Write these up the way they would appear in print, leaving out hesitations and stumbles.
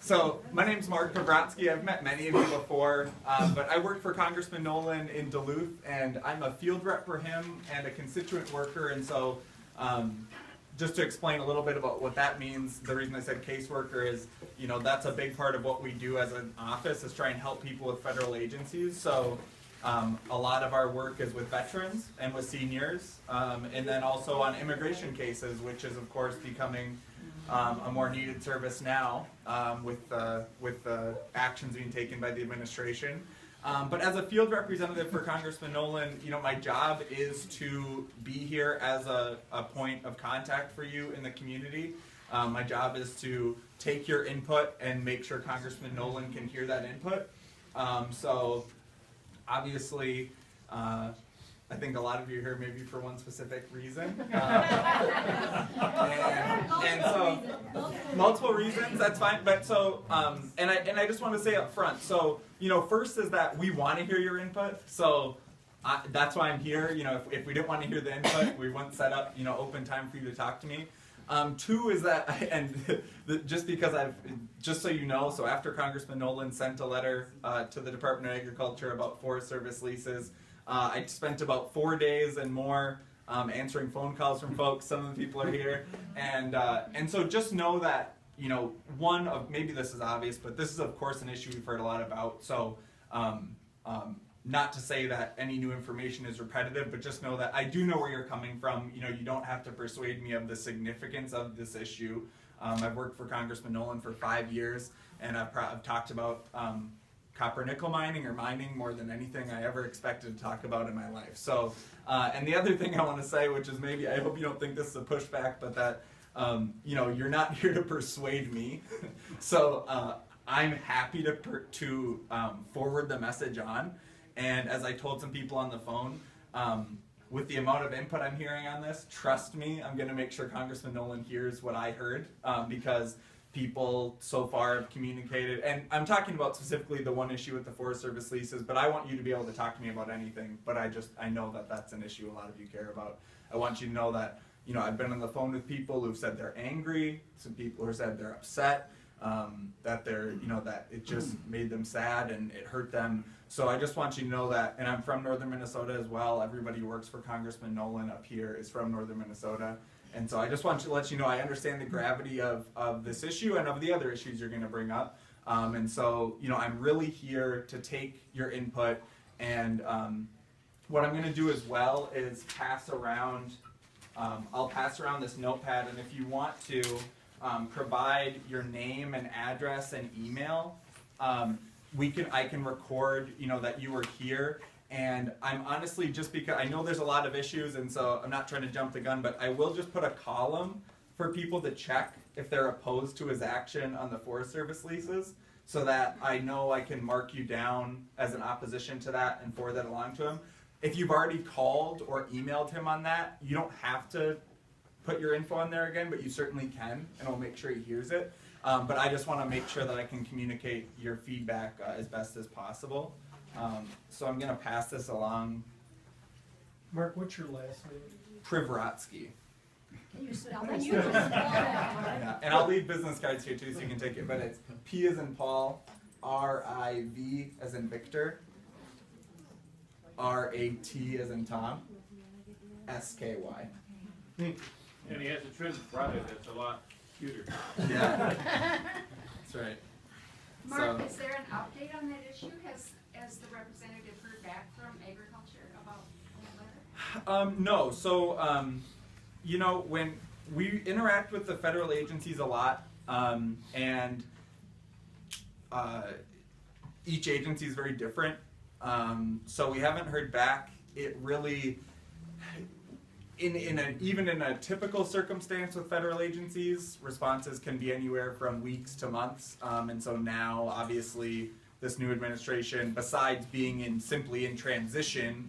So my name's Privratsky. I've met many of you before, but I work for Congressman Nolan in Duluth, and I'm a field rep for him and a constituent worker. And so just to explain a little bit about what that means, the reason I said caseworker is, you know, that's a big part of what we do as an office, is try and help people with federal agencies. So a lot of our work is with veterans and with seniors, and then also on immigration cases, which is of course becoming a more needed service now with the actions being taken by the administration. But as a field representative for Congressman Nolan, you know, my job is to be here as a point of contact for you in the community. My job is to take your input and make sure Congressman Nolan can hear that input. So obviously, I think a lot of you are here maybe for one specific reason. And so, multiple reasons, that's fine. But so, and I just want to say up front, so, you know, first is that we want to hear your input. So that's why I'm here. You know, if we didn't want to hear the input, we wouldn't set up, you know, open time for you to talk to me. Two is that, just because just so you know, so after Congressman Nolan sent a letter to the Department of Agriculture about Forest Service leases, I spent about 4 days and more answering phone calls from folks. Some of the people are here, and so just know that, you know, one of, maybe this is obvious, but this is of course an issue we've heard a lot about. So not to say that any new information is repetitive, but just know that I do know where you're coming from. You know, you don't have to persuade me of the significance of this issue. I've worked for Congressman Nolan for 5 years, and I've talked about copper nickel mining or mining more than anything I ever expected to talk about in my life. So, and the other thing I want to say, which is maybe, I hope you don't think this is a pushback, but that, you know, you're not here to persuade me. So I'm happy to forward the message on. And as I told some people on the phone, with the amount of input I'm hearing on this, trust me, I'm going to make sure Congressman Nolan hears what I heard, because people so far have communicated, and I'm talking about specifically the one issue with the Forest Service leases, but I want you to be able to talk to me about anything, but I know that that's an issue a lot of you care about. I want you to know that, you know, I've been on the phone with people who've said they're angry, some people who said they're upset, that they're, you know, that it just made them sad and it hurt them. So I just want you to know that, and I'm from northern Minnesota as well. Everybody who works for Congressman Nolan up here is from northern Minnesota. And so I just want to let you know I understand the gravity of this issue and of the other issues you're going to bring up. And so, you know, I'm really here to take your input. And what I'm going to do as well is pass around, I'll pass around this notepad. And if you want to provide your name and address and email, I can record, you know, that you were here. And I'm honestly, just because I know there's a lot of issues, and so I'm not trying to jump the gun, but I will just put a column for people to check if they're opposed to his action on the Forest Service leases, so that I know I can mark you down as an opposition to that and forward that along to him. If you've already called or emailed him on that, you don't have to put your info on there again, but you certainly can, and I'll make sure he hears it. But I just want to make sure that I can communicate your feedback as best as possible. So I'm going to pass this along. Mark, what's your last name? Privratsky. Can you spell that? You just spell that. Yeah, and I'll leave business cards here too, so you can take it. But it's P as in Paul, R-I-V as in Victor, R-A-T as in Tom, S-K-Y. And he has a trim Friday that's a lot cuter. Yeah, that's right. Mark, is there an update on that issue? Has the representative heard back from agriculture about the letter? No. So, you know, when we interact with the federal agencies a lot, and each agency is very different. So we haven't heard back. It really, even in a typical circumstance with federal agencies, responses can be anywhere from weeks to months. And so now, obviously, this new administration, besides being simply in transition,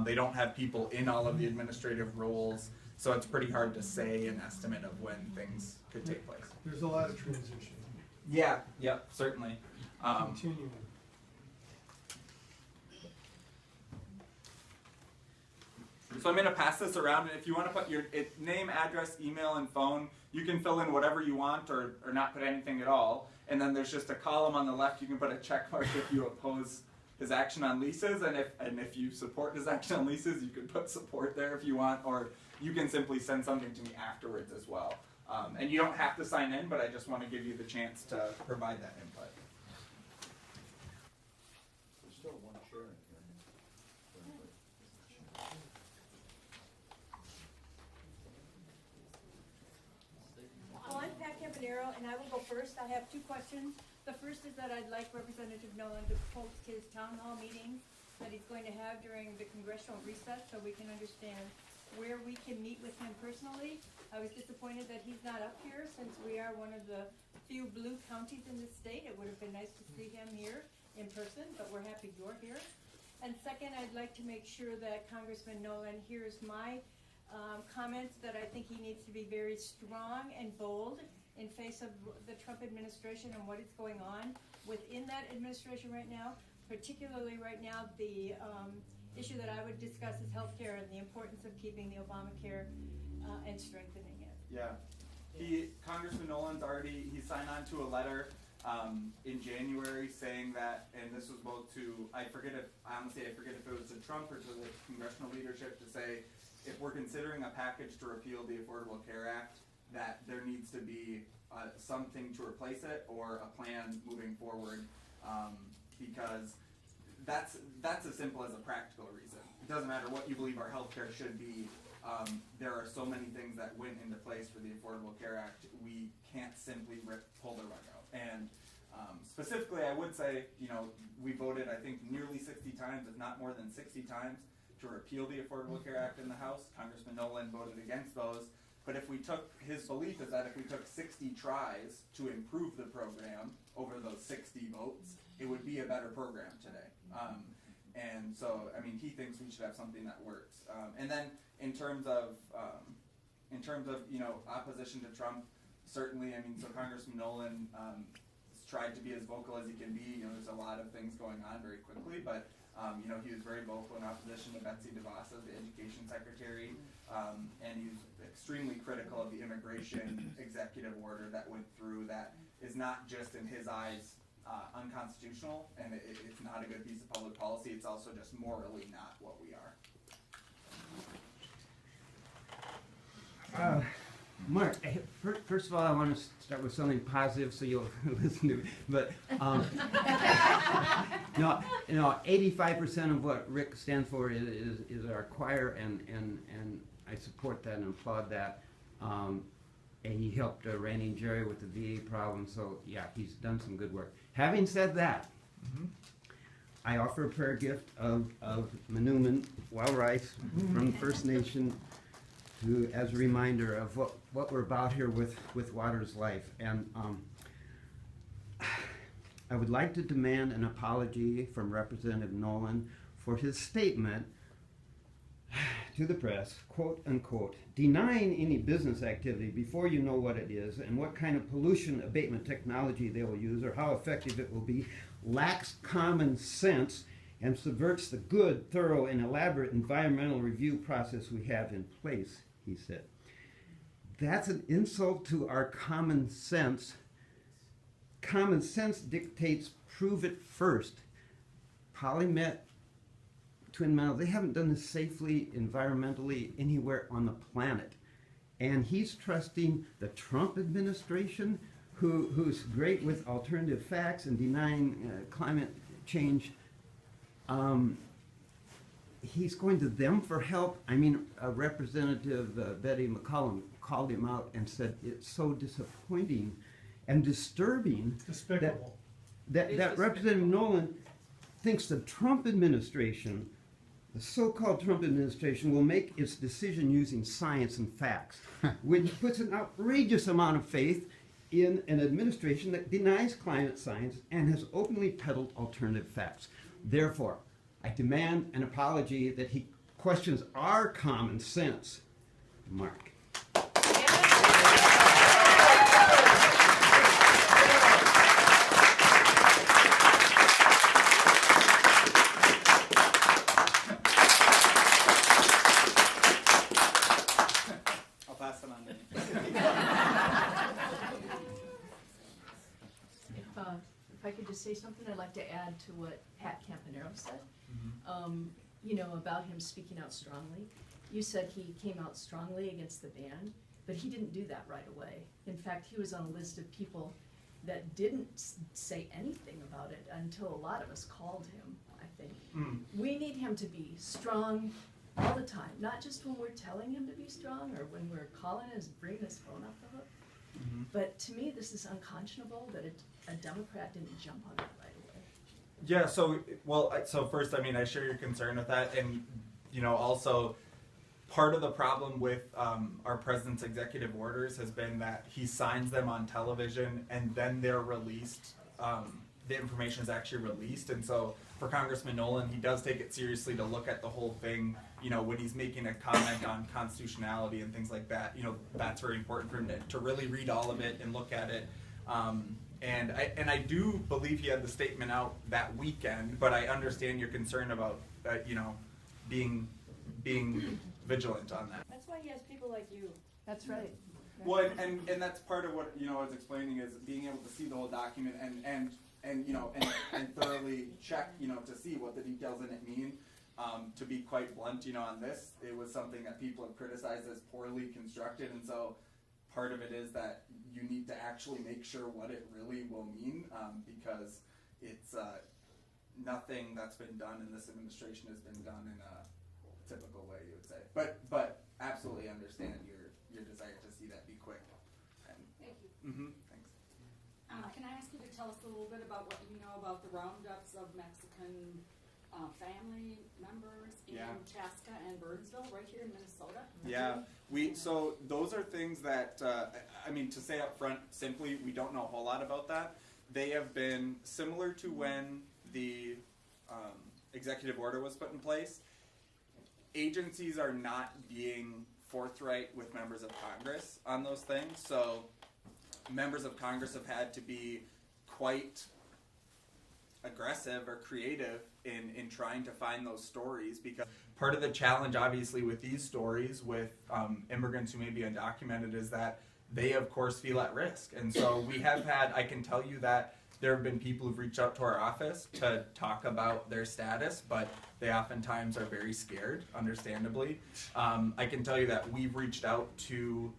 they don't have people in all of the administrative roles. So it's pretty hard to say an estimate of when things could take place. There's a lot of transition. Yeah, yep, certainly. Continuing. So I'm going to pass this around, and if you want to put your name, address, email, and phone, you can fill in whatever you want or not put anything at all. And then there's just a column on the left. You can put a check mark if you oppose his action on leases, and if you support his action on leases, you can put support there if you want, or you can simply send something to me afterwards as well. And you don't have to sign in, but I just want to give you the chance to provide that input. There's still one chair in here. Well, I'm Pat Campanero, and I will go first. I have two questions. The first is that I'd like Representative Nolan to post his town hall meeting that he's going to have during the congressional recess so we can understand where we can meet with him personally. I was disappointed that he's not up here since we are one of the few blue counties in this state. It would have been nice to see him here in person, but we're happy you're here. And second, I'd like to make sure that Congressman Nolan hears my comments that I think he needs to be very strong and bold in face of the Trump administration and what is going on within that administration right now. Particularly right now, the issue that I would discuss is healthcare and the importance of keeping the Obamacare and strengthening it. Yeah, Congressman Nolan's he signed on to a letter in January saying that, and this was both to, I forget if it was to Trump or to the congressional leadership, to say if we're considering a package to repeal the Affordable Care Act, that there needs to be something to replace it or a plan moving forward, because that's as simple as a practical reason. It doesn't matter what you believe our healthcare should be. There are so many things that went into place for the Affordable Care Act. We can't simply pull the rug out. And specifically, I would say, we voted, I think, nearly 60 times, if not more than 60 times, to repeal the Affordable Care Act in the House. Congressman Nolan voted against those. But if we took, his belief is that if we took 60 tries to improve the program over those 60 votes, it would be a better program today. And so, he thinks we should have something that works. And then in terms of opposition to Trump, certainly, so Congressman Nolan has tried to be as vocal as he can be. There's a lot of things going on very quickly, but he was very vocal in opposition to Betsy DeVos as the education secretary, and he's extremely critical of the immigration executive order that went through that is not just in his eyes unconstitutional, and it's not a good piece of public policy. It's also just morally not what we are. Mark, first of all, I want to start with something positive so you'll listen to me. But 85% of what Rick stands for is our choir, and I support that and applaud that. And he helped Randy and Jerry with the VA problem, so yeah, he's done some good work. Having said that, I offer a prayer gift of Manuman, Marais, from the First Nation, as a reminder of what we're about here with Water's Life. And I would like to demand an apology from Representative Nolan for his statement to the press, quote unquote, denying any business activity before you know what it is and what kind of pollution abatement technology they will use or how effective it will be, lacks common sense and subverts the good, thorough, and elaborate environmental review process we have in place, he said. That's an insult to our common sense. Common sense dictates prove it first. Polymet, Twin Metals, they haven't done this safely, environmentally, anywhere on the planet. And he's trusting the Trump administration, who's great with alternative facts and denying climate change. He's going to them for help. Representative Betty McCollum called him out and said it's so disappointing and disturbing Despicable. that Representative Nolan thinks the Trump administration, the so-called Trump administration, will make its decision using science and facts, which puts an outrageous amount of faith in an administration that denies climate science and has openly peddled alternative facts. Therefore, I demand an apology that he questions our common sense. Mark. to say something? I'd like to add to what Pat Campanero said. Mm-hmm. You know, about him speaking out strongly. You said he came out strongly against the ban, but he didn't do that right away. In fact, he was on a list of people that didn't say anything about it until a lot of us called him, I think. Mm. We need him to be strong all the time, not just when we're telling him to be strong or when we're calling his, bringing his phone off the hook. Mm-hmm. But to me, this is unconscionable that a Democrat didn't jump on that right away. Yeah, so, well, so first, I mean, I share your concern with that, and, you know, also, part of the problem with our president's executive orders has been that he signs them on television, and then they're released, the information is actually released, and so, for Congressman Nolan, he does take it seriously to look at the whole thing, you know, when he's making a comment on constitutionality and things like that, you know, that's very important for him to really read all of it and look at it. And I do believe he had the statement out that weekend, but I understand your concern about, you know, being vigilant on that. That's why he has people like you. That's right. Well, and that's part of what, you know, I was explaining is being able to see the whole document and you know, and thoroughly check, you know, to see what the details in it mean. To be quite blunt, you know, on this, it was something that people have criticized as poorly constructed, and so part of it is that you need to actually make sure what it really will mean, because it's nothing that's been done in this administration has been done in a typical way, you would say. But absolutely understand your desire to see that be quick. And, Thank you. thanks. Can I ask you to tell us a little bit about what you know about the roundups of Mexican family members in Yeah. Chaska and Burnsville, right here in Minnesota? Yeah, so those are things that, I mean, to say up front, simply, we don't know a whole lot about that. They have been similar to when the executive order was put in place. Agencies are not being forthright with members of Congress on those things, so members of Congress have had to be quite aggressive or creative in trying to find those stories, because part of the challenge obviously with these stories with immigrants who may be undocumented is that they of course feel at risk, and so we have had, I can tell you that there have been people who've reached out to our office to talk about their status, but they oftentimes are very scared, understandably. I can tell you that we've reached out to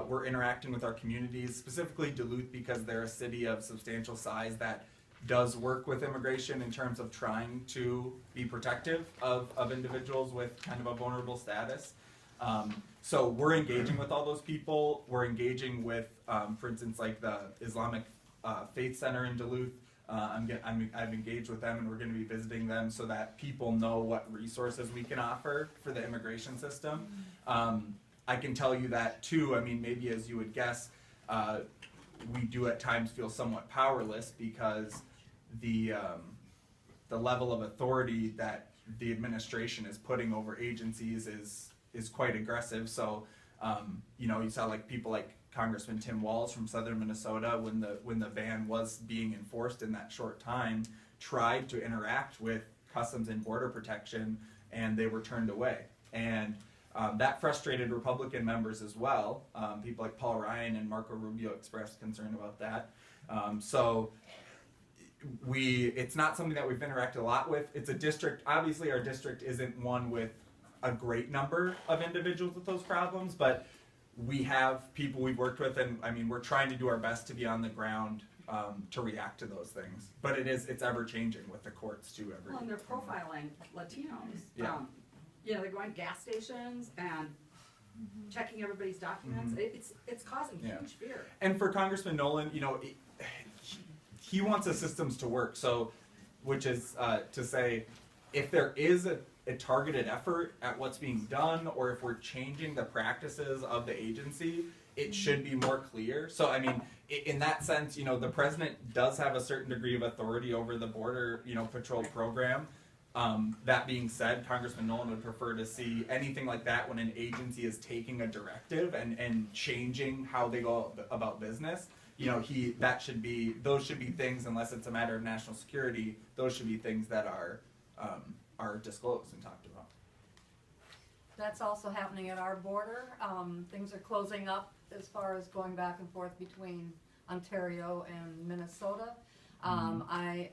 we're interacting with our communities, specifically Duluth, because they're a city of substantial size that does work with immigration in terms of trying to be protective of individuals with kind of a vulnerable status. So we're engaging with all those people. We're engaging with, for instance, like the Islamic Faith Center in Duluth. I've engaged with them, and we're going to be visiting them so that people know what resources we can offer for the immigration system. I can tell you that too, I mean, maybe as you would guess, we do at times feel somewhat powerless because the level of authority that the administration is putting over agencies is quite aggressive. So, you know, you saw like people like Congressman Tim Walz from southern Minnesota, when the ban was being enforced in that short time, tried to interact with Customs and Border Protection, and they were turned away. And that frustrated Republican members as well. People like Paul Ryan and Marco Rubio expressed concern about that. So it's not something that we've interacted a lot with. It's a district, obviously our district isn't one with a great number of individuals with those problems, but we have people we've worked with, and I mean, we're trying to do our best to be on the ground to react to those things. But it's ever changing with the courts too. Well, and they're profiling Latinos. Yeah. You know, they're going to gas stations and checking everybody's documents. It's causing huge fear. And for Congressman Nolan, you know, he wants the systems to work. So, which is to say, if there is a targeted effort at what's being done, or if we're changing the practices of the agency, it should be more clear. So, I mean, in that sense, you know, the president does have a certain degree of authority over the border, you know, patrol program. That being said, Congressman Nolan would prefer to see anything like that when an agency is taking a directive and changing how they go about business. You know, those should be things, unless it's a matter of national security, those should be things that are disclosed and talked about. That's also happening at our border. Things are closing up as far as going back and forth between Ontario and Minnesota. I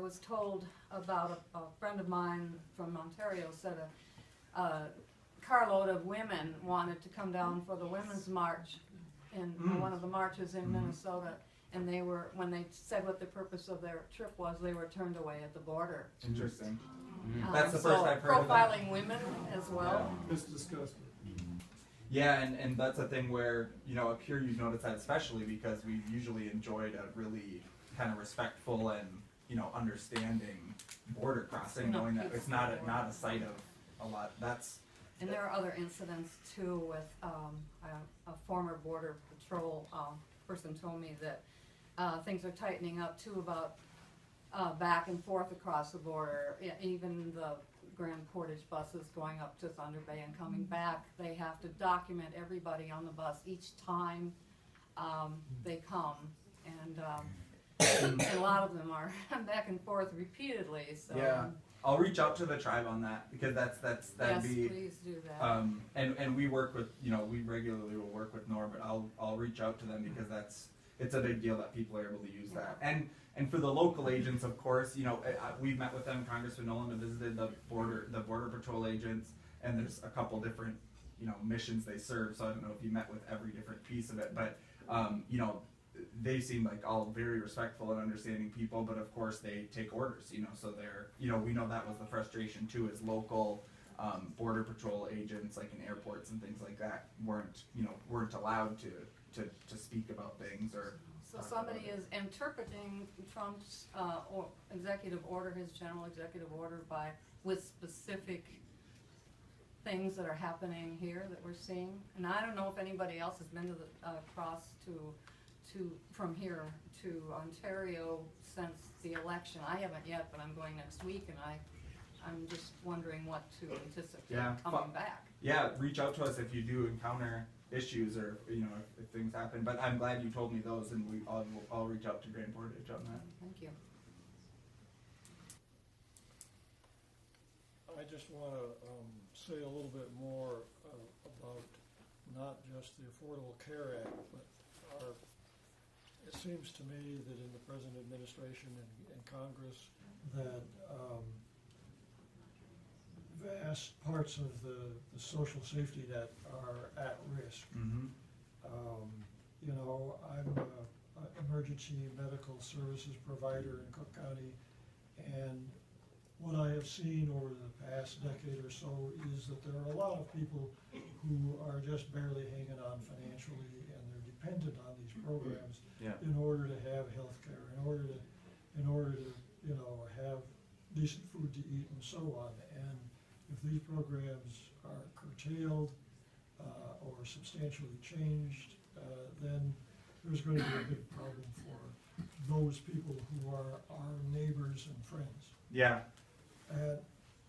was told about a friend of mine from Ontario said a carload of women wanted to come down for the women's march in one of the marches in Minnesota, and they were, when they said what the purpose of their trip was, they were turned away at the border. Interesting. That's the first I've heard of profiling that. women as well. It's disgusting. Yeah, and that's a thing where, you know, up here you've noticed that especially because we've usually enjoyed a really kind of respectful and, you know, understanding border crossing, knowing that it's not a site of a lot. That's. And there are other incidents too with a former border patrol person told me that things are tightening up too about back and forth across the border. Even the Grand Portage buses going up to Thunder Bay and coming back, they have to document everybody on the bus each time they come, and a lot of them are back and forth repeatedly. So Yeah. I'll reach out to the tribe on that because that'd yes, be. please do that. And we work with, you know, we regularly will work with NOR, but I'll reach out to them because it's a big deal that people are able to use that. And for the local agents, of course, you know, we've met with them. Congressman Nolan has visited the border patrol agents, and there's a couple different, you know, missions they serve. So I don't know if you met with every different piece of it, but you know, they seem like all very respectful and understanding people. But of course, they take orders, you know. So they're, you know, we know that was the frustration too, is local border patrol agents, like in airports and things like that, weren't allowed to speak about things or. So somebody is interpreting Trump's executive order, his general executive order, with specific things that are happening here that we're seeing. And I don't know if anybody else has been to the across from here to Ontario since the election. I haven't yet, but I'm going next week, and I'm just wondering what to anticipate coming back. Yeah, reach out to us if you do encounter issues or, you know, if things happen. But I'm glad you told me those, and I'll reach out to Grand Portage on that. Thank you. I just want to say a little bit more about not just the Affordable Care Act, but it seems to me that in the present administration and Congress that vast parts of the social safety net are at risk. Mm-hmm. You know, I'm an emergency medical services provider in Cook County, and what I have seen over the past decade or so is that there are a lot of people who are just barely hanging on financially, and they're dependent on these programs in order to have health care, in order to you know, have decent food to eat and so on. And if these programs are curtailed or substantially changed, then there's going to be a big problem for those people who are our neighbors and friends. Yeah. And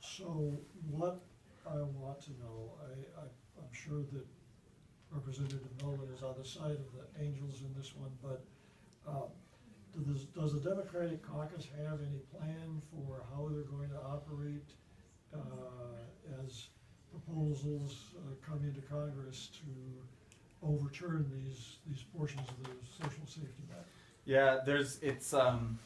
so what I want to know, I'm sure that Representative Nolan is on the side of the Angels in this one, but does the Democratic caucus have any plan for how they're going to operate as proposals come into Congress to overturn these portions of the social safety net? Yeah,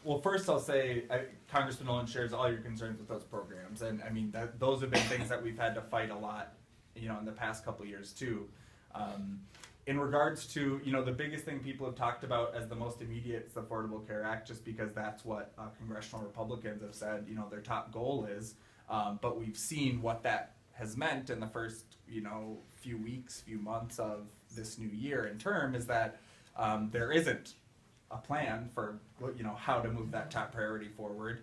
well, first I'll say Congressman Nolan shares all your concerns with those programs, and I mean those have been things that we've had to fight a lot, you know, in the past couple of years too. In regards to, you know, the biggest thing people have talked about as the most immediate is the Affordable Care Act, just because that's what congressional Republicans have said, you know, their top goal is. But we've seen what that has meant in the first, you know, few weeks, few months of this new year in term is that there isn't a plan for, you know, how to move that top priority forward,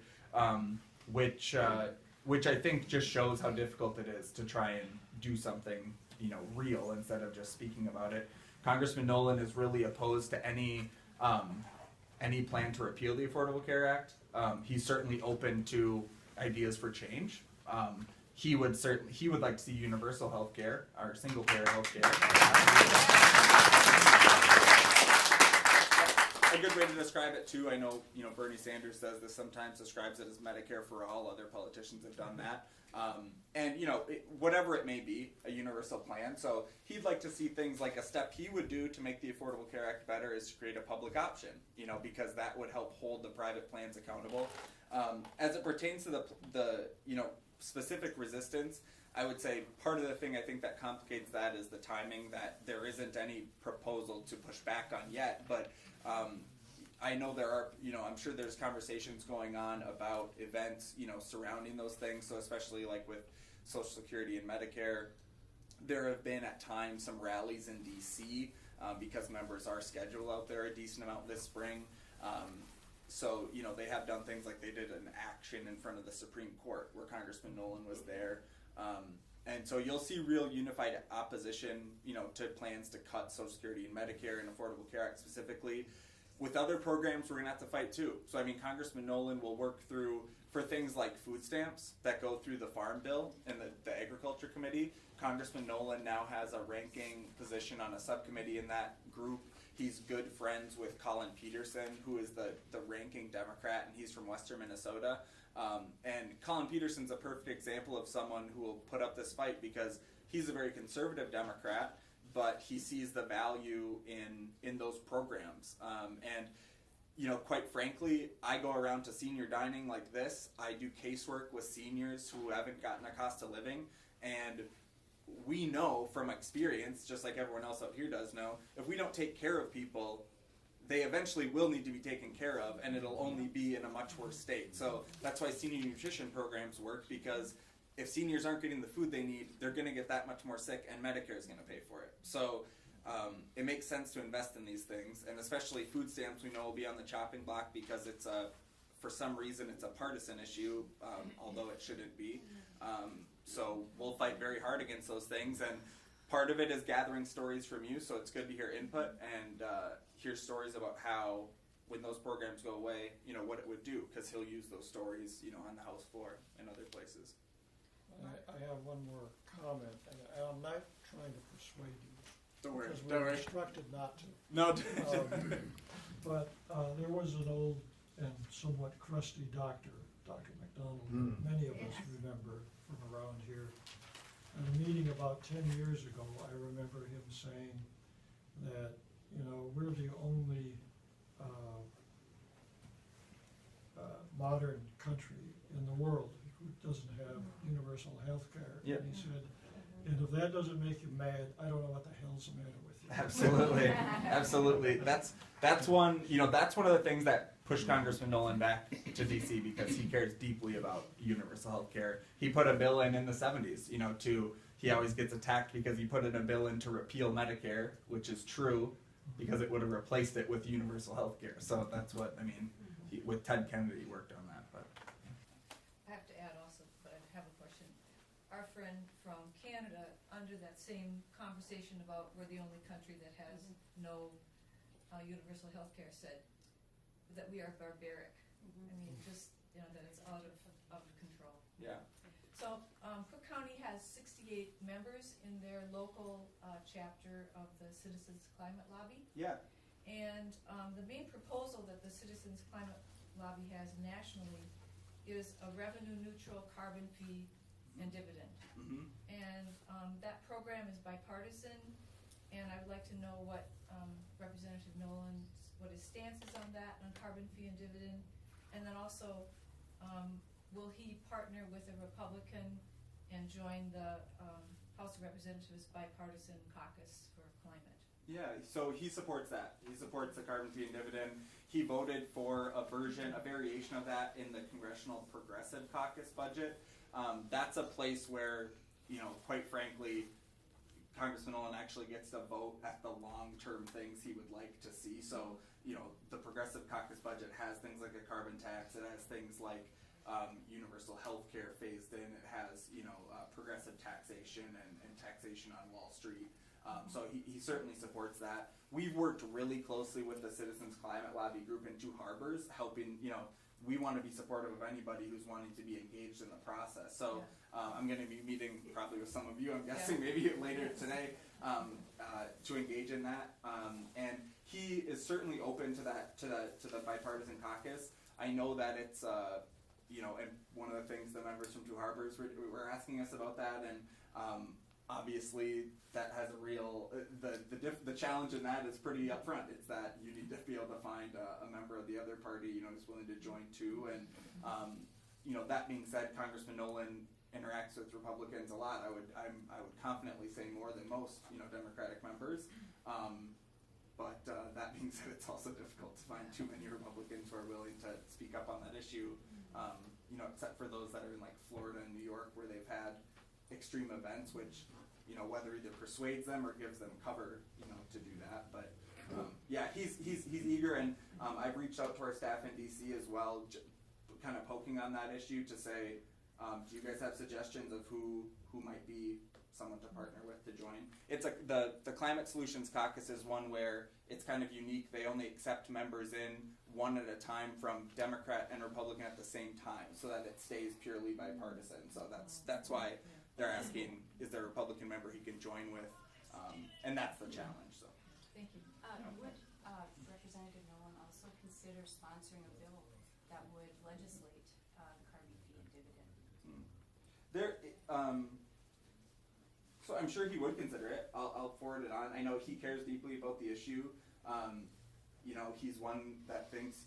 which I think just shows how difficult it is to try and do something, you know, real instead of just speaking about it. Congressman Nolan is really opposed to any plan to repeal the Affordable Care Act. He's certainly open to ideas for change. He would like to see universal health care or single payer health care. A good way to describe it too. I know, Bernie Sanders does this sometimes, describes it as Medicare for all. Other politicians have done that. And whatever it may be, a universal plan. So he'd like to see things like a step he would do to make the Affordable Care Act better is to create a public option, because that would help hold the private plans accountable. As it pertains to the specific resistance, I would say part of the thing I think that complicates that is the timing, that there isn't any proposal to push back on yet, but I know there are, I'm sure there's conversations going on about events, surrounding those things. So especially like with Social Security and Medicare, there have been at times some rallies in DC because members are scheduled out there a decent amount this spring. So, they have done things like they did an action in front of the Supreme Court where Congressman Nolan was there. And so you'll see real unified opposition, to plans to cut Social Security and Medicare and Affordable Care Act specifically. With other programs, we're going to have to fight too. So, Congressman Nolan will work through, for things like food stamps that go through the Farm Bill and the Agriculture Committee. Congressman Nolan now has a ranking position on a subcommittee in that group. He's good friends with Colin Peterson, who is the ranking Democrat, and he's from Western Minnesota. And Colin Peterson's a perfect example of someone who will put up this fight because he's a very conservative Democrat, but he sees the value in those programs. Quite frankly, I go around to senior dining like this. I do casework with seniors who haven't gotten a cost of living, and we know from experience, just like everyone else out here does know, if we don't take care of people, they eventually will need to be taken care of, and it'll only be in a much worse state. So that's why senior nutrition programs work, because if seniors aren't getting the food they need, they're going to get that much more sick, and Medicare is going to pay for it. So it makes sense to invest in these things, and especially food stamps we know will be on the chopping block because for some reason it's a partisan issue, although it shouldn't be. So we'll fight very hard against those things, and part of it is gathering stories from you, so it's good to hear input and hear stories about how, when those programs go away, what it would do, because he'll use those stories, on the House floor and other places. I have one more comment, and I'm not trying to persuade you. Don't worry. Because Don't we're worry. instructed not to. No. But there was an old and somewhat crusty doctor, Dr. McDonald, many of us remember from around here. At a meeting about 10 years ago, I remember him saying that, we're the only modern country in the world who doesn't have universal health care. Yep. And he said, and if that doesn't make you mad, I don't know what the hell's the matter with you. Absolutely. Absolutely. That's one, that's one of the things that pushed Congressman Nolan back to DC, because he cares deeply about universal health care. He put a bill in the 70s, he always gets attacked because he put in a bill in to repeal Medicare, which is true, because it would have replaced it with universal health care. So that's what, with Ted Kennedy worked on that. But I have to add also, but I have a question. Our friend from Canada, under that same conversation about we're the only country that has no universal health care, said that we are barbaric. Just, that it's out of control. yeah. So Cook County has 68 members in their local chapter of the Citizens Climate Lobby. Yeah. And the main proposal that the Citizens Climate Lobby has nationally is a revenue-neutral carbon fee and dividend. Mm-hmm. And that program is bipartisan, and I would like to know what Representative Nolan, what his stance is on that, on carbon fee and dividend, and then also will he partner with a Republican and join the House of Representatives bipartisan caucus for climate? Yeah, so he supports that. He supports the carbon fee and dividend. He voted for a variation of that in the Congressional Progressive Caucus budget. That's a place where, quite frankly, Congressman Nolan actually gets to vote at the long-term things he would like to see. So, the Progressive Caucus budget has things like a carbon tax. It has things like universal health care phased in. It has, progressive taxation and taxation on Wall Street. So he certainly supports that. We've worked really closely with the Citizens Climate Lobby group in Two Harbors, helping, we want to be supportive of anybody who's wanting to be engaged in the process. So I'm going to be meeting probably with some of you, I'm guessing, maybe later today, to engage in that. And he is is certainly open to the bipartisan caucus. I know that it's and one of the things the members from Two Harbors were asking us about that, and obviously that has a real the challenge in that is pretty upfront. It's that you need to be able to find a member of the other party, who's willing to join too. And that being said, Congressman Nolan interacts with Republicans a lot. I would confidently say more than most Democratic members. But that being said, it's also difficult to find too many Republicans who are willing to speak up on that issue. Except for those that are in like Florida and New York, where they've had extreme events, which whether either persuades them or gives them cover, to do that. But he's eager, and I've reached out to our staff in DC as well, kind of poking on that issue to say, do you guys have suggestions of who might be someone to partner with to join? It's the Climate Solutions Caucus is one where it's kind of unique. They only accept members in one at a time from Democrat and Republican at the same time, so that it stays purely bipartisan. So that's why they're asking, is there a Republican member he can join with? And that's the challenge. So. Thank you. Would Representative Nolan also consider sponsoring a bill that would legislate carbon fee and dividend? So I'm sure he would consider it. I'll forward it on. I know he cares deeply about the issue. He's one that thinks,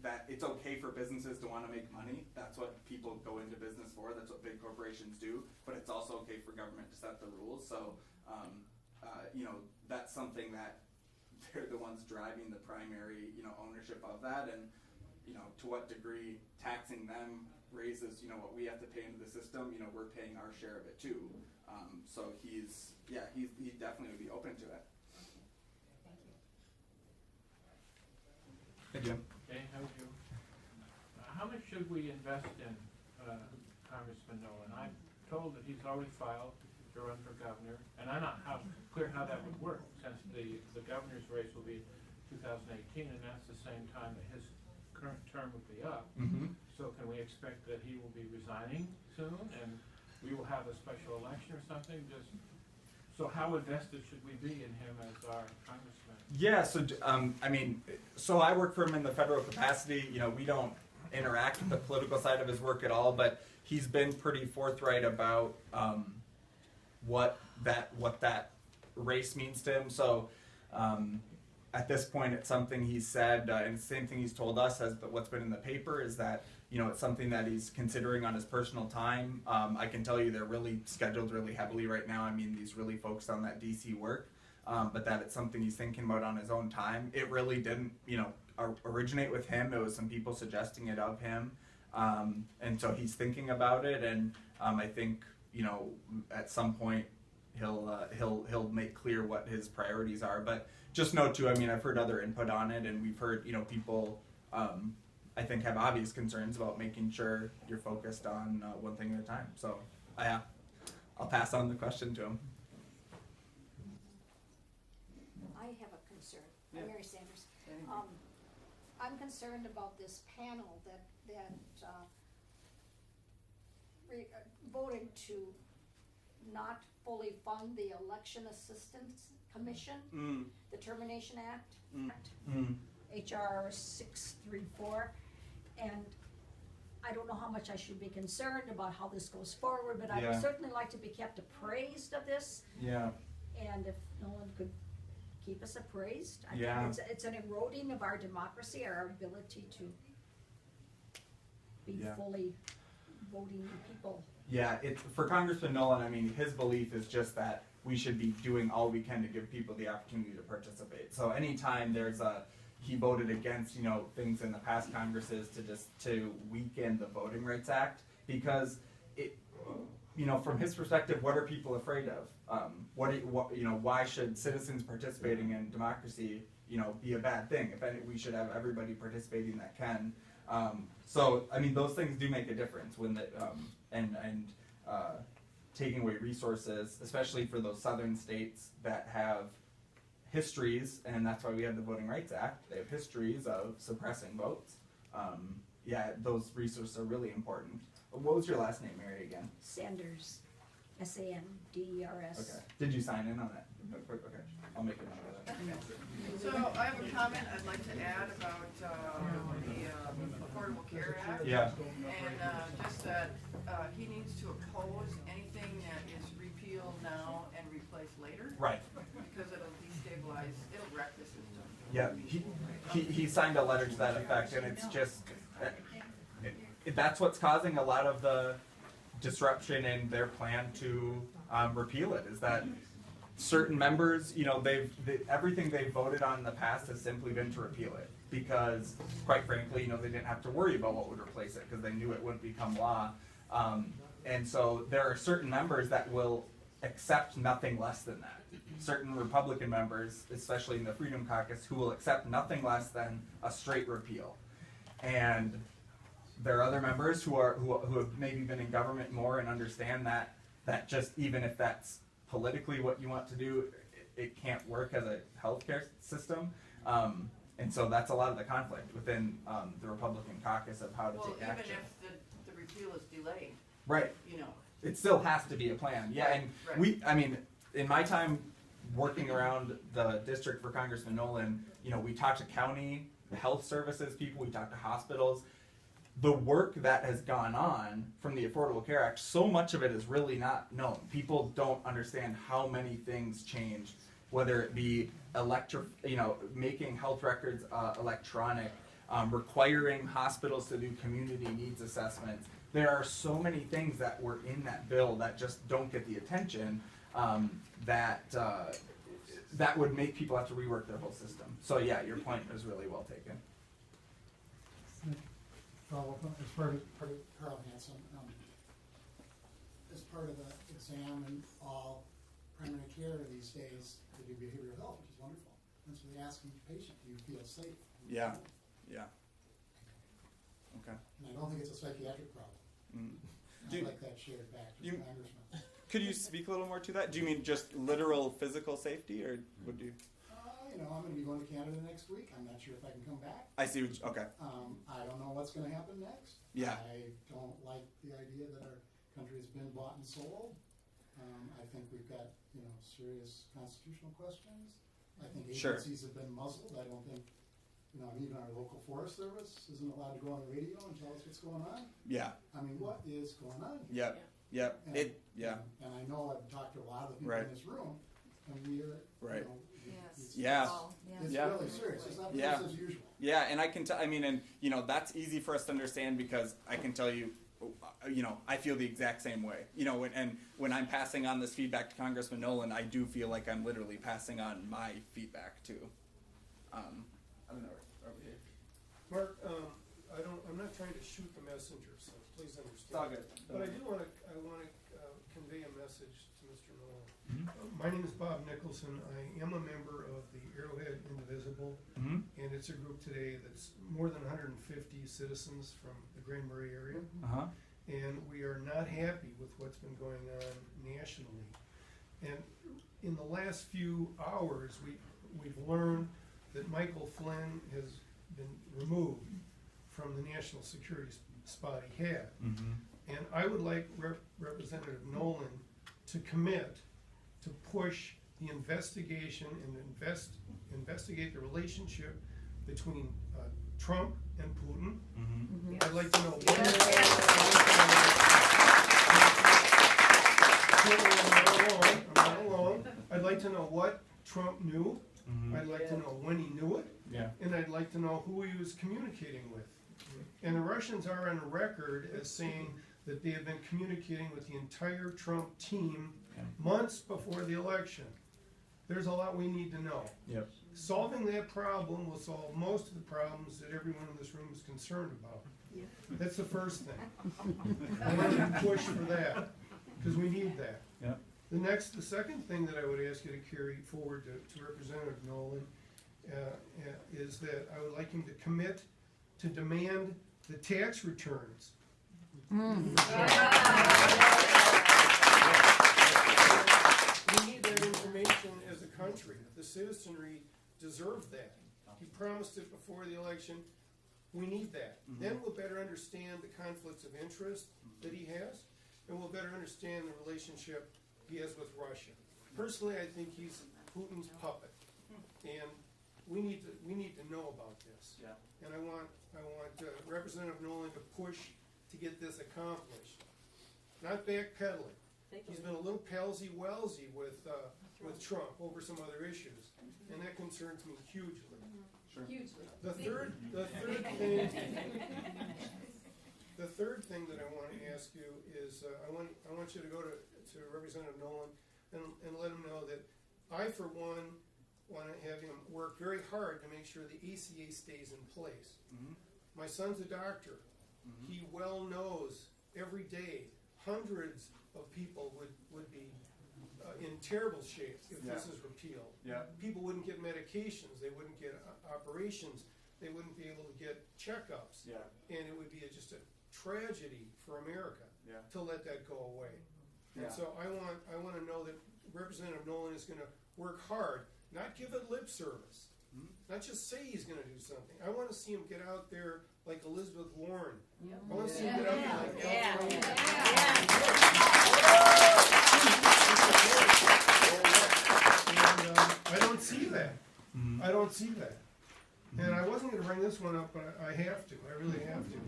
that it's okay for businesses to want to make money. That's what people go into business for. That's what big corporations do. But it's also okay for government to set the rules. So, that's something that they're the ones driving the primary, ownership of that. And, to what degree taxing them raises, what we have to pay into the system, we're paying our share of it too. So he definitely would be open to it. Thank you. Hey, Jim. Okay, how would you? How much should we invest in Congressman Nolan? I'm told that he's already filed to run for governor, and I'm not clear how that would work, since the governor's race will be 2018, and that's the same time that his current term would be up. Mm-hmm. So can we expect that he will be resigning soon, and we will have a special election or something? So how invested should we be in him as our congressman? Yeah, so I work for him in the federal capacity. We don't interact with the political side of his work at all, but he's been pretty forthright about what that race means to him. So at this point, it's something he's said, and the same thing he's told us as what's been in the paper is that it's something that he's considering on his personal time. I can tell you they're really scheduled really heavily right now. He's really focused on that DC work, but that it's something he's thinking about on his own time. It really didn't, originate with him. It was some people suggesting it of him, and so he's thinking about it. And I think at some point he'll make clear what his priorities are. But just note too, I've heard other input on it, and we've heard people. I think have obvious concerns about making sure you're focused on one thing at a time. So, I'll pass on the question to him. I have a concern. I'm Mary Sanders. I'm concerned about this panel that voted to not fully fund the Election Assistance Commission, the Termination Act, HR 634. And I don't know how much I should be concerned about how this goes forward, but I would certainly like to be kept appraised of this. Yeah. And if no one could keep us appraised, I think it's an eroding of our democracy, our ability to be fully voting people. Yeah, it's for Congressman Nolan. His belief is just that we should be doing all we can to give people the opportunity to participate. So anytime he voted against, things in the past Congresses to weaken the Voting Rights Act, because it, from his perspective, what are people afraid of? Why should citizens participating in democracy, be a bad thing? If any, we should have everybody participating that can. Those things do make a difference when taking away resources, especially for those southern states that have histories, and that's why we have the Voting Rights Act. They have histories of suppressing votes. Those resources are really important. What was your last name, Mary, again? Sanders, Sanders. Okay. Did you sign in on that? Okay. I'll make a note of that. So I have a comment I'd like to add about the Affordable Care Act. Yeah. And just that he needs to oppose anything that is repealed now and replaced later. Right. Because it'll destabilize, it'll wreck the system. Yeah, he signed a letter to that effect, and it's just that's what's causing a lot of the disruption in their plan to repeal it. Is that certain members, you know, everything they've voted on in the past has simply been to repeal it because, quite frankly, you know, they didn't have to worry about what would replace it because they knew it wouldn't become law. And so there are certain members that will accept nothing less than that. Certain Republican members, especially in the Freedom Caucus, who will accept nothing less than a straight repeal. And there are other members who have maybe been in government more and understand that just even if that's politically what you want to do, it can't work as a healthcare system. And so that's a lot of the conflict within the Republican caucus of how to take action. Even if the repeal is delayed. Right. You know. It still has to be a plan. Yeah, and Right. I mean, in my time working around the district for Congressman Nolan, you know, we talked to county, the health services people, we talked to hospitals. The work that has gone on from the Affordable Care Act, so much of it is really not known. People don't understand how many things changed, whether it be making health records electronic, requiring hospitals to do community needs assessments. There are so many things that were in that bill that just don't get the attention that would make people have to rework their whole system. So yeah, your point is really well taken. Follow up as part of Carl Hansen, as part of the exam and all primary care these days, they do behavioral health, which is wonderful. And so they ask each patient, do you feel safe? Yeah, yeah. Okay. And I don't think it's a psychiatric problem. I'd like that shared back to the congressman. Could you speak a little more to that? Do you mean just literal physical safety, or would you? I'm going to be going to Canada next week. I'm not sure if I can come back. I see. Okay. I don't know what's going to happen next. Yeah. I don't like the idea that our country has been bought and sold. I think we've got, serious constitutional questions. I think agencies have been muzzled. I don't think, even our local Forest Service isn't allowed to go on the radio and tell us what's going on. Yeah. I mean, what is going on? Yep. Yep. And, and I know I've talked to a lot of the people in this room, and we are, it's really serious. It's not business as usual. Yeah, and I can tell. I mean, and that's easy for us to understand because I can tell you, I feel the exact same way. When I'm passing on this feedback to Congressman Nolan, I do feel like I'm literally passing on my feedback to. I don't know. Over here. Mark, I'm not trying to shoot the messenger, so please understand. It's all good. But I want to convey a message to Mr. Nolan. My name is Bob Nicholson. I am a member of the Arrowhead Indivisible, and it's a group today that's more than 150 citizens from the Grand Marais area. And we are not happy with what's been going on nationally. And in the last few hours, we've learned that Michael Flynn has been removed from the national security spot he had. And I would like Representative Nolan to commit to push the investigation and investigate the relationship between Trump and Putin. I'd like to know I'm not alone. I'd like to know what Trump knew. I'd like to know when he knew it. And I'd like to know who he was communicating with. And the Russians are on record as saying that they have been communicating with the entire Trump team months before the election. There's a lot we need to know. Solving that problem will solve most of the problems that everyone in this room is concerned about. That's the first thing. I want you to push for that, because we need that. The second thing that I would ask you to carry forward to Representative Nolan is that I would like him to commit to demand the tax returns. We need that information as a country. The citizenry deserve that. He promised it before the election. We need that. Then we'll better understand the conflicts of interest that he has, and we'll better understand the relationship he has with Russia. Personally, I think he's Putin's puppet. and we need to know about this. Yeah. And I want Representative Nolan to push to get this accomplished. Not backpedaling. He's been a little palsy-walsy with Trump over some other issues, and that concerns me hugely. Sure. Hugely. The third thing that I want to ask you is I want you to go to Representative Nolan and let him know that I, for one, want to have him work very hard to make sure the ACA stays in place. Mm-hmm. My son's a doctor. Mm-hmm. He well knows every day hundreds of people would be in terrible shape if this is repealed. Yeah. People wouldn't get medications, they wouldn't get operations, they wouldn't be able to get checkups, Yeah. and it would be just a tragedy for America Yeah. to let that go away. Yeah. And so I want to know that Representative Nolan is going to work hard, not give it lip service, not just say he's going to do something. I want to see him get out there like Elizabeth Warren. I want to see him get out there like Al Franken. And I don't see that. I don't see that. And I wasn't going to bring this one up, but I have to. I really have to.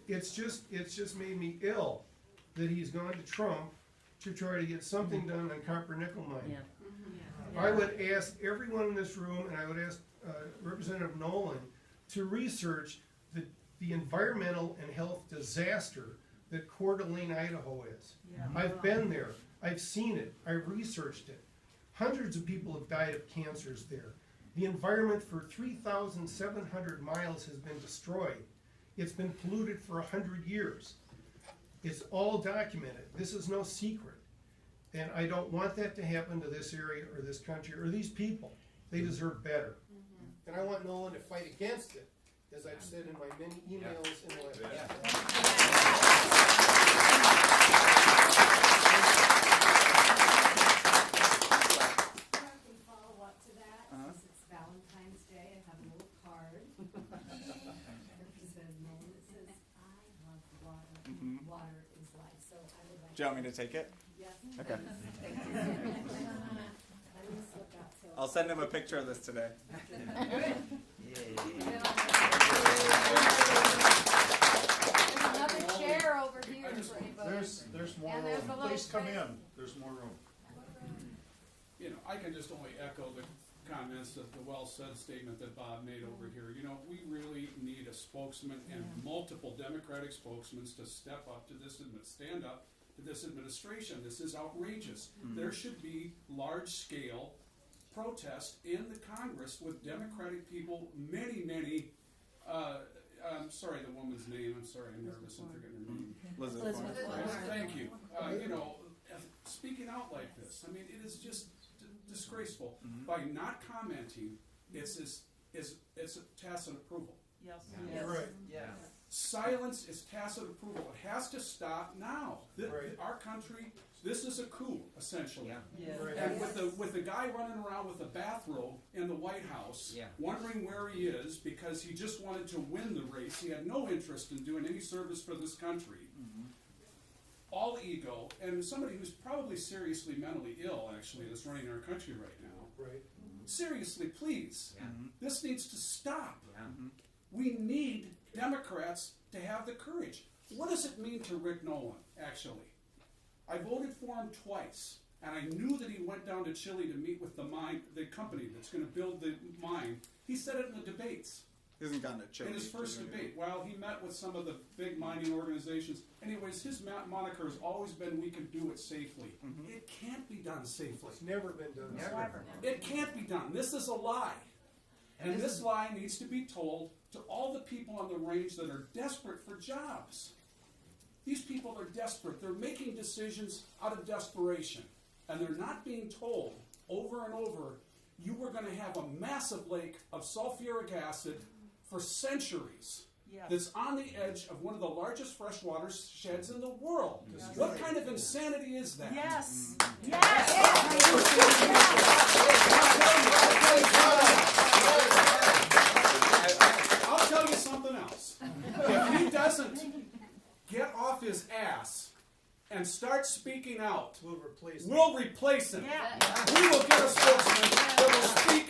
It's just made me ill that he's gone to Trump to try to get something done on copper nickel mining. I would ask everyone in this room, and I would ask Representative Nolan to research the environmental and health disaster that Coeur d'Alene, Idaho is. I've been there. I've seen it. I researched it. Hundreds of people have died of cancers there. The environment for 3,700 miles has been destroyed. It's been polluted for 100 years. It's all documented. This is no secret. And I don't want that to happen to this area or this country or these people. They deserve better. And I want Nolan to fight against it, as I've said in my many emails and letters. Follow up to that, since it's Valentine's Day, I have a little card. It says, Nolan, it says, I love water. Water is life. So I would like. Do you want me to take it? Yes. Okay. Thank you. Let me slip out till. I'll send him a picture of this today. Another chair over here for anybody. There's more And there's room. a little Please come space. in. There's more room. You know, I can just only echo the comments of the well-said statement that Bob made over here. You know, we really need a spokesman and multiple Democratic spokesmen to step up to this, stand up to this administration. This is outrageous. There should be large-scale protest in the Congress with Democratic people, many, I'm sorry, the woman's name. I'm sorry, I'm nervous. I'm forgetting her name. Elizabeth Warren. Thank you. You know, speaking out like this, I mean, it is just disgraceful. By not commenting, it's a tacit approval. Yes. Right. Yeah. Silence is tacit approval. It has to stop now. Right. Our country, this is a coup, essentially. Right. And with the guy running around with a bathrobe in the White House, wondering where he is because he just wanted to win the race. He had no interest in doing any service for this country. All ego, and somebody who's probably seriously mentally ill, actually, that's running our country right now. Right. Seriously, please. This needs to stop. We need Democrats to have the courage. What does it mean to Rick Nolan, actually? I voted for him twice, and I knew that he went down to Chile to meet with the company that's going to build the mine. He said it in the debates. He hasn't gone to Chile. In his first debate, while he met with some of the big mining organizations. Anyways, his moniker has always been, we can do it safely. It can't be done safely. It's never been done. Never. It can't be done. This is a lie. And this lie needs to be told to all the people on the range that are desperate for jobs. These people are desperate. They're making decisions out of desperation. And they're not being told over and over, you were going to have a massive lake of sulfuric acid for centuries. That's on the edge of one of the largest freshwater sheds in the world. What kind of insanity is that? Yes. I'll tell you something else. If he doesn't get off his ass and start speaking out, We'll replace him. We will get a spokesman that will speak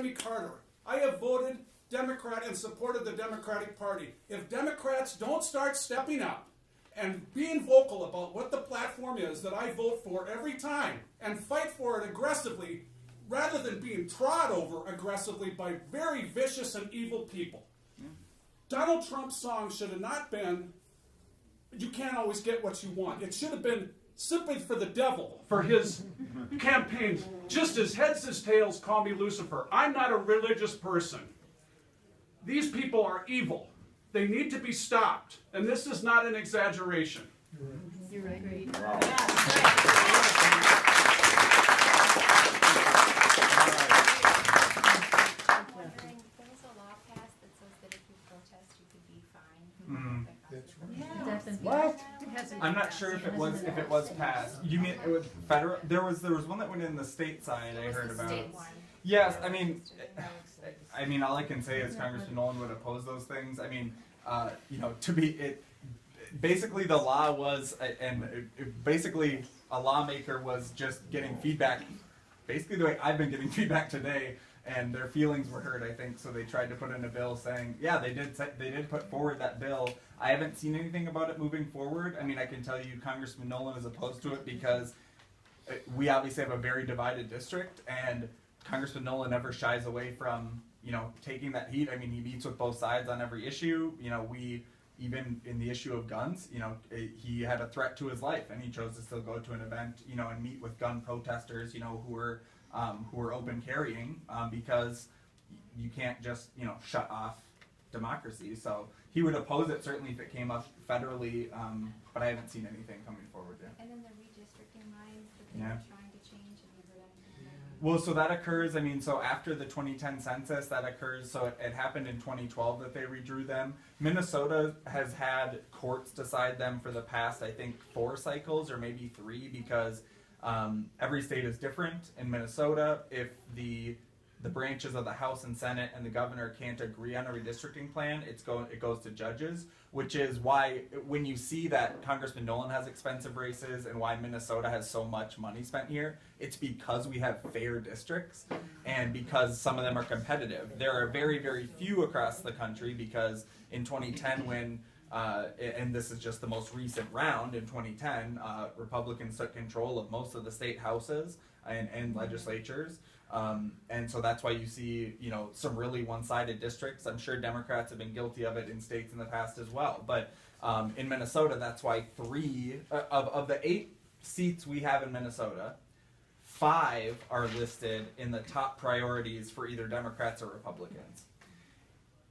Jimmy Carter. I have voted Democrat and supported the Democratic Party. If Democrats don't start stepping up and being vocal about what the platform is that I vote for every time and fight for it aggressively, rather than being trod over aggressively by very vicious and evil people. Donald Trump's song should have not been, "You can't always get what you want." It should have been "Sympathy for the Devil" for his campaign. Just as heads as tails call me Lucifer. I'm not a religious person. These people are evil. They need to be stopped. And this is not an exaggeration. You're right. Wow. I'm wondering, there was a law passed that says that if you protest, you could be fined. That's Definitely. What? It hasn't I'm been not passed. sure if It it was hasn't been passed. You mean it was federal? There was one that went in the state side. I heard about. State one. Yes, I mean, all I can say is Congressman Nolan would oppose those things. I mean, basically the law was, basically a lawmaker was just getting feedback, basically the way I've been getting feedback today, and their feelings were hurt, I think, so they tried to put in a bill saying, yeah, they did put forward that bill. I haven't seen anything about it moving forward. I mean, I can tell you Congressman Nolan is opposed to it because we obviously have a very divided district, and Congressman Nolan never shies away from, taking that heat. I mean, he meets with both sides on every issue. Even in the issue of guns, he had a threat to his life, and he chose to still go to an event, and meet with gun protesters, who were open carrying, because you can't just, shut off democracy. So he would oppose it certainly if it came up federally, but I haven't seen anything coming forward yet. And then the redistricting lines that they Yeah. were trying to change, have you heard anything about that? Well, so that occurs, so after the 2010 census, that occurs, so it happened in 2012 that they redrew them. Minnesota has had courts decide them for the past, I think, 4 cycles or maybe 3, because every state is different. In Minnesota, if the branches of the House and Senate and the governor can't agree on a redistricting plan, it goes to judges, which is why when you see that Congressman Nolan has expensive races and why Minnesota has so much money spent here, it's because we have fair districts and because some of them are competitive. There are very, very few across the country because in 2010 when and this is just the most recent round, in 2010, Republicans took control of most of the state houses and legislatures. And so that's why you see, some really one-sided districts. I'm sure Democrats have been guilty of it in states in the past as well. But in Minnesota, that's why 3 of the 8 seats we have in Minnesota, 5 are listed in the top priorities for either Democrats or Republicans.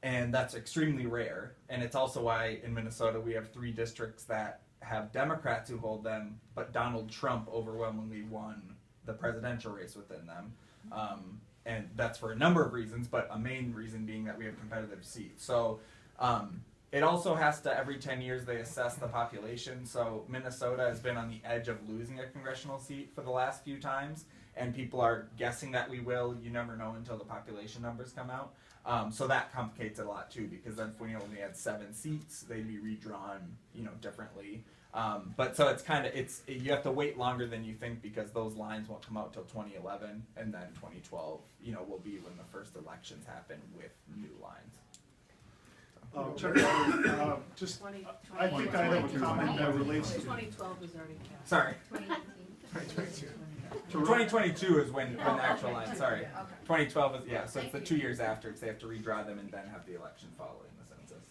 And that's extremely rare. And it's also why in Minnesota we have 3 districts that have Democrats who hold them, but Donald Trump overwhelmingly won the presidential race within them. And that's for a number of reasons, but a main reason being that we have competitive seats. So it also has to, every 10 years they assess the population. So Minnesota has been on the edge of losing a congressional seat for the last few times, and people are guessing that we will. You never know until the population numbers come out. So that complicates it a lot too, because then if we only had 7 seats, they'd be redrawn, differently. But so you have to wait longer than you think because those lines won't come out till 2011, and then 2012, will be when the first elections happen with new lines. Chuck, I think I have a comment that relates to. 2012 was already passed. Sorry. 2022. 2022 is when the actual line. Sorry. 2012 is so it's the 2 years after because they have to redraw them and then have the election following the census.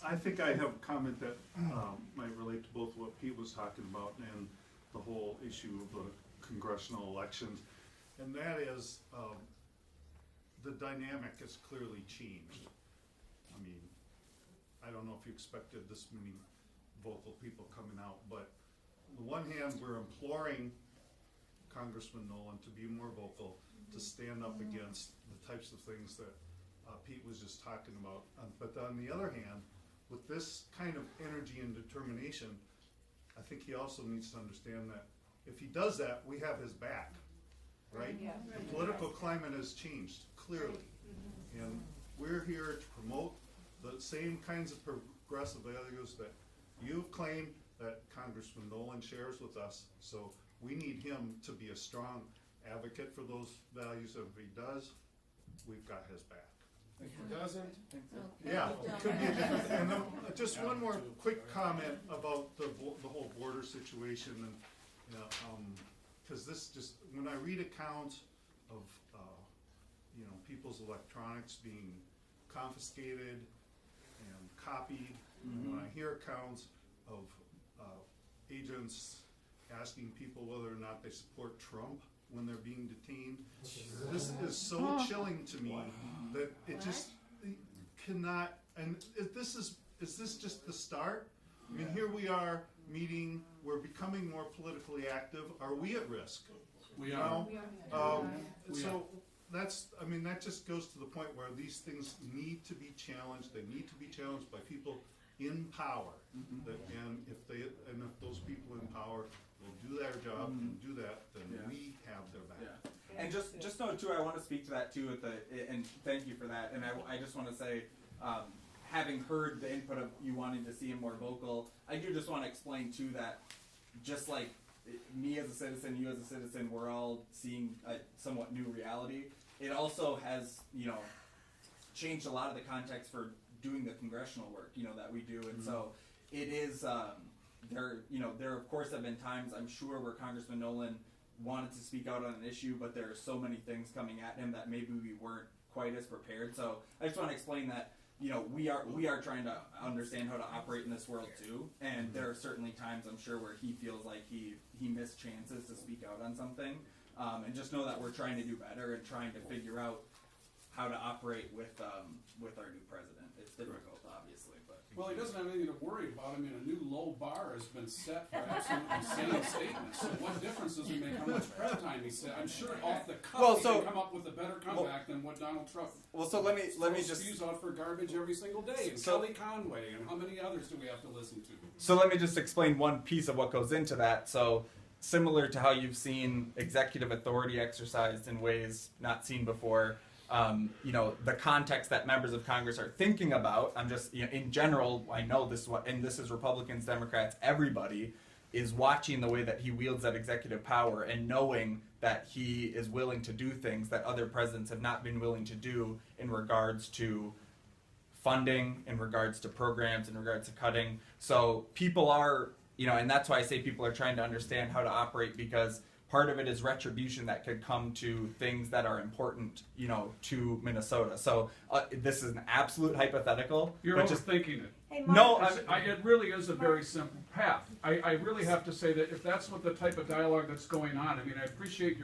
I think I have a comment that might relate to both what Pete was talking about and the whole issue of the congressional elections, and that is the dynamic has clearly changed. I mean, I don't know if you expected this many vocal people coming out, but on the one hand, we're imploring Congressman Nolan to be more vocal, to stand up against the types of things that Pete was just talking about. But on the other hand, with this kind of energy and determination, I think he also needs to understand that if he does that, we have his back, right? Yeah. The political climate has changed, clearly. And we're here to promote the same kinds of progressive values that you've claimed that Congressman Nolan shares with us. So we need him to be a strong advocate for those values. If he does, we've got his back. If he doesn't, Yeah, it could be a different, and then just one more quick comment about the whole border situation, and, you know, cause this just, when I read accounts of, you know, people's electronics being confiscated and copied, and when I hear accounts of, agents asking people whether or not they support Trump when they're being detained, this is so chilling to me that it just cannot, and is this just the start? I mean, here we are meeting, we're becoming more politically active. Are we at risk? We are. So that's, I mean, that just goes to the point where these things need to be challenged. They need to be challenged by people in power. And if those people in power will do their job and do that, then we have their back. And just know too, I want to speak to that too and thank you for that. And I just want to say, having heard the input of you wanting to see him more vocal, I do just want to explain too that just like me as a citizen, you as a citizen, we're all seeing a somewhat new reality. It also has, you know, changed a lot of the context for doing the congressional work, you know, that we do. And so it is, there of course have been times, I'm sure, where Congressman Nolan wanted to speak out on an issue, but there are so many things coming at him that maybe we weren't quite as prepared. So I just want to explain that, you know, we are trying to understand how to operate in this world too, and there are certainly times, I'm sure, where he feels like he missed chances to speak out on something, and just know that we're trying to do better and trying to figure out how to operate with our new president. It's difficult, obviously, but well, he doesn't have anything to worry about. I mean, a new low bar has been set for absolutely insane statements. So what difference does it make how much prep time he said? I'm sure off the cuff he can come up with a better comeback than what Donald Trump. Well, so let me just spews out for garbage every single day. And Kelly Conway, and how many others do we have to listen to? So let me just explain one piece of what goes into that. So similar to how you've seen executive authority exercised in ways not seen before. You know, the context that members of Congress are thinking about, I'm just, you know, in general, I know this is and this is Republicans, Democrats, everybody is watching the way that he wields that executive power and knowing that he is willing to do things that other presidents have not been willing to do in regards to funding, in regards to programs, in regards to cutting. So people are, you know, and that's why I say people are trying to understand how to operate, because part of it is retribution that could come to things that are important, you know, to Minnesota. So this is an absolute hypothetical. You're overthinking it. Hey, no, it really is a very simple path. I really have to say that if that's what the type of dialogue that's going on, I mean, I appreciate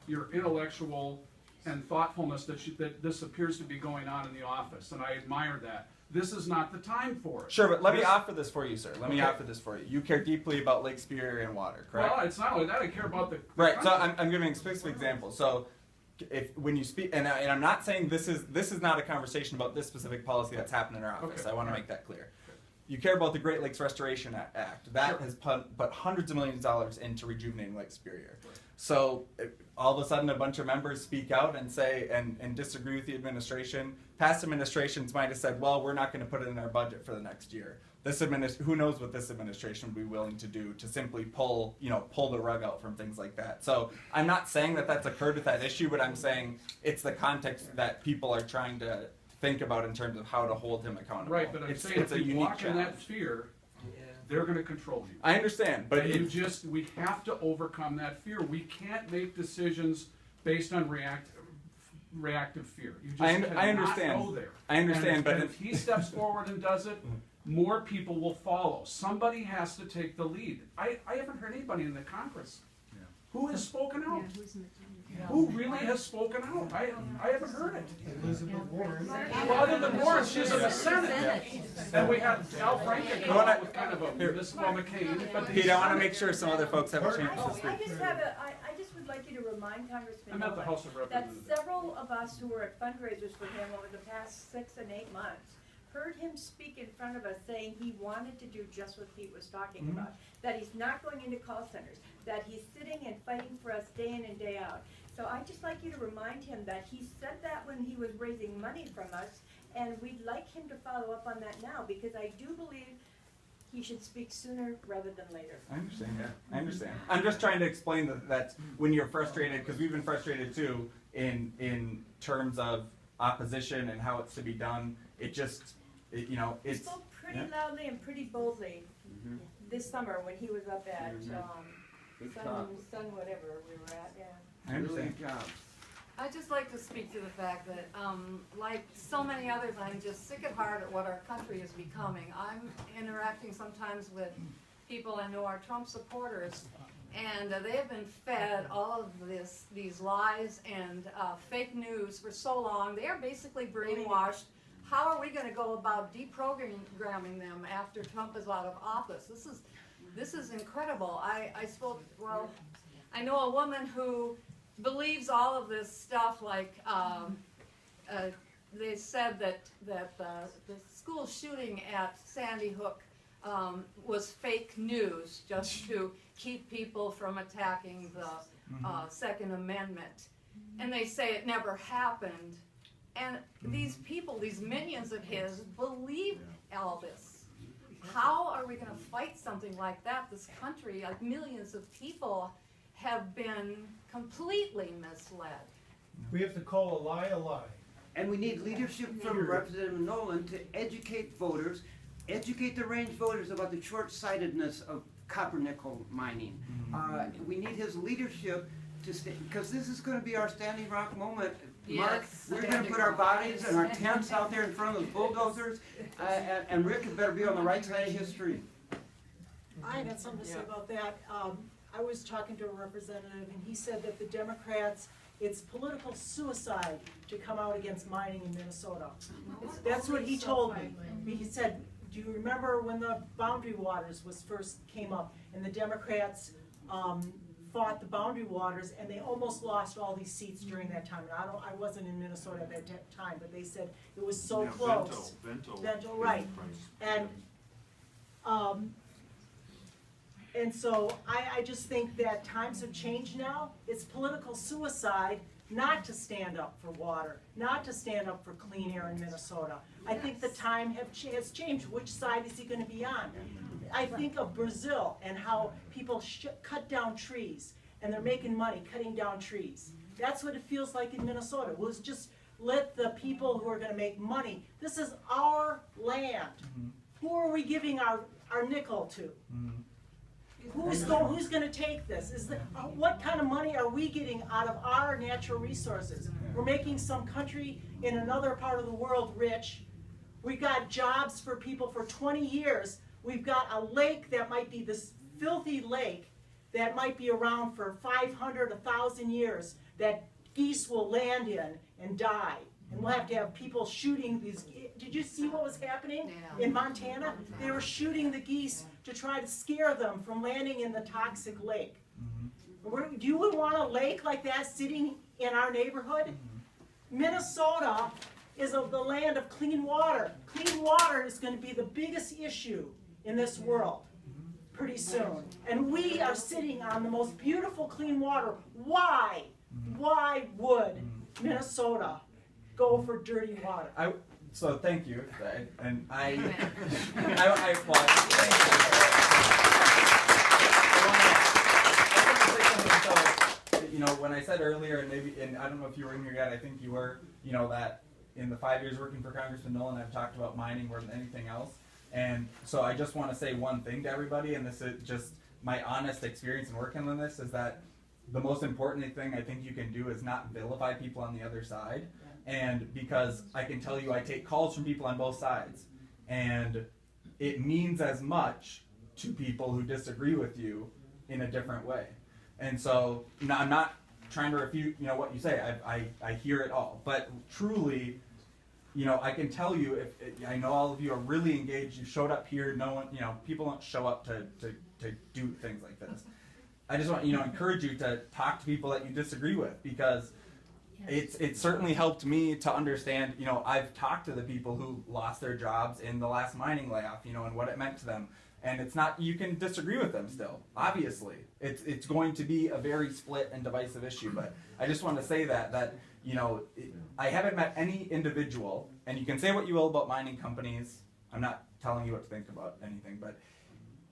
your intellectual and thoughtfulness that this appears to be going on in the office, and I admire that. This is not the time for it. Sure, but let me offer this for you, sir. Let me offer this for you. You care deeply about Lake Superior and water, correct? Well, it's not only that. I care about the right. country. So I'm giving a specific example. So, when you speak, and I'm not saying this is not a conversation about this specific policy that's happened in our office. Okay. I want to make that clear. You care about the Great Lakes Restoration Act. That has put hundreds of millions of dollars into rejuvenating Lake Superior. Right. So all of a sudden, a bunch of members speak out and say and disagree with the administration. Past administrations might have said, "Well, we're not going to put it in our budget for the next year." Who knows what this administration would be willing to do to simply pull the rug out from things like that. So I'm not saying that that's occurred with that issue, but I'm saying it's the context that people are trying to think about in terms of how to hold him accountable. Right, but I'm saying if you walk in that fear, they're going to control you. I understand, but we have to overcome that fear. We can't make decisions based on reactive fear. You just I understand. Go there. I understand, and if he steps forward and does it, more people will follow. Somebody has to take the lead. I haven't heard anybody in the Congress who has spoken out. Who really has spoken out? I haven't heard it. Elizabeth Warren. Well, other than Warren, she's in the Senate. And we had Al Franken come out with kind of a municipal McCain. But Pete, I want to make sure some other folks have a chance to speak. I just would like you to remind Congressman I'm at the House of that Representatives. several of us who were at fundraisers for him over the past 6 and 8 months heard him speak in front of us saying he wanted to do just what Pete was talking about, that he's not going into call centers, that he's sitting and fighting for us day in and day out. So I'd just like you to remind him that he said that when he was raising money from us, and we'd like him to follow up on that now, because I do believe he should speak sooner rather than later. I understand, I understand. I'm just trying to explain that when you're frustrated, because we've been frustrated too, in terms of opposition and how it's to be done. It just, you know, He it's spoke pretty loudly and pretty boldly this summer when he was up at, Good talk. Sun whatever we were at, yeah. I understand. Good job. I'd just like to speak to the fact that, like so many others, I'm just sick at heart at what our country is becoming. I'm interacting sometimes with people I know are Trump supporters, and they have been fed all of these lies and fake news for so long. They are basically brainwashed. How are we going to go about deprogramming them after Trump is out of office? This is incredible. I know a woman who believes all of this stuff, like they said that the school shooting at Sandy Hook was fake news just to keep people from attacking the Second Amendment. And they say it never happened. And these people, these minions of his, believe all this. How are we going to fight something like that? This country, like millions of people, have been completely misled. We have to call a lie a lie. And we need leadership from Representative Nolan to educate voters, educate the range voters about the short-sightedness of copper nickel mining. We need his leadership to stay, because this is going to be our standing rock moment. Mark, we're going to put our bodies and our tents out there in front of those bulldozers, and Rick had better be on the right side of history. I had something to say about that. I was talking to a representative, and he said that the Democrats, it's political suicide to come out against mining in Minnesota. That's what he told me. He said, do you remember when the Boundary Waters first came up, and the Democrats fought the Boundary Waters, and they almost lost all these seats during that time. And I wasn't in Minnesota at that time, but they said it was so close. Vento, right. And so I just think that times have changed now. It's political suicide not to stand up for water, not to stand up for clean air in Minnesota. I think the time has changed. Which side is he going to be on? I think of Brazil and how people cut down trees, and they're making money cutting down trees. That's what it feels like in Minnesota. We'll just let the people who are going to make money. This is our land. Who are we giving our nickel to? Who's going to take this? What kind of money are we getting out of our natural resources? We're making some country in another part of the world rich. We got jobs for people for 20 years. We've got a lake that might be this filthy lake that might be around for 500, 1,000 years that geese will land in and die. And we'll have to have people shooting these. Did you see what was happening in Montana? They were shooting the geese to try to scare them from landing in the toxic lake. Do you want a lake like that sitting in our neighborhood? Minnesota is the land of clean water. Clean water is going to be the biggest issue in this world pretty soon. And we are sitting on the most beautiful clean water. Why would Minnesota go for dirty water? So thank you, and I applaud. Thank you. So, you know, when I said earlier, and I don't know if you were in here yet, I think you were, you know, that in the 5 years working for Congressman Nolan, I've talked about mining more than anything else. And so I just want to say one thing to everybody, and this is just my honest experience in working on this, is that the most important thing I think you can do is not vilify people on the other side. And because I can tell you I take calls from people on both sides, and it means as much to people who disagree with you in a different way. And so, you know, I'm not trying to refute, you know, what you say. I hear it all. But truly, you know, I can tell you, I know all of you are really engaged. You showed up here. No one, you know, people don't show up to do things like this. I just want, you know, encourage you to talk to people that you disagree with, because it certainly helped me to understand, you know, I've talked to the people who lost their jobs in the last mining layoff, you know, and what it meant to them. And it's not, you can disagree with them still, obviously. It's going to be a very split and divisive issue, but I just want to say that you know, I haven't met any individual, and you can say what you will about mining companies, I'm not telling you what to think about anything, but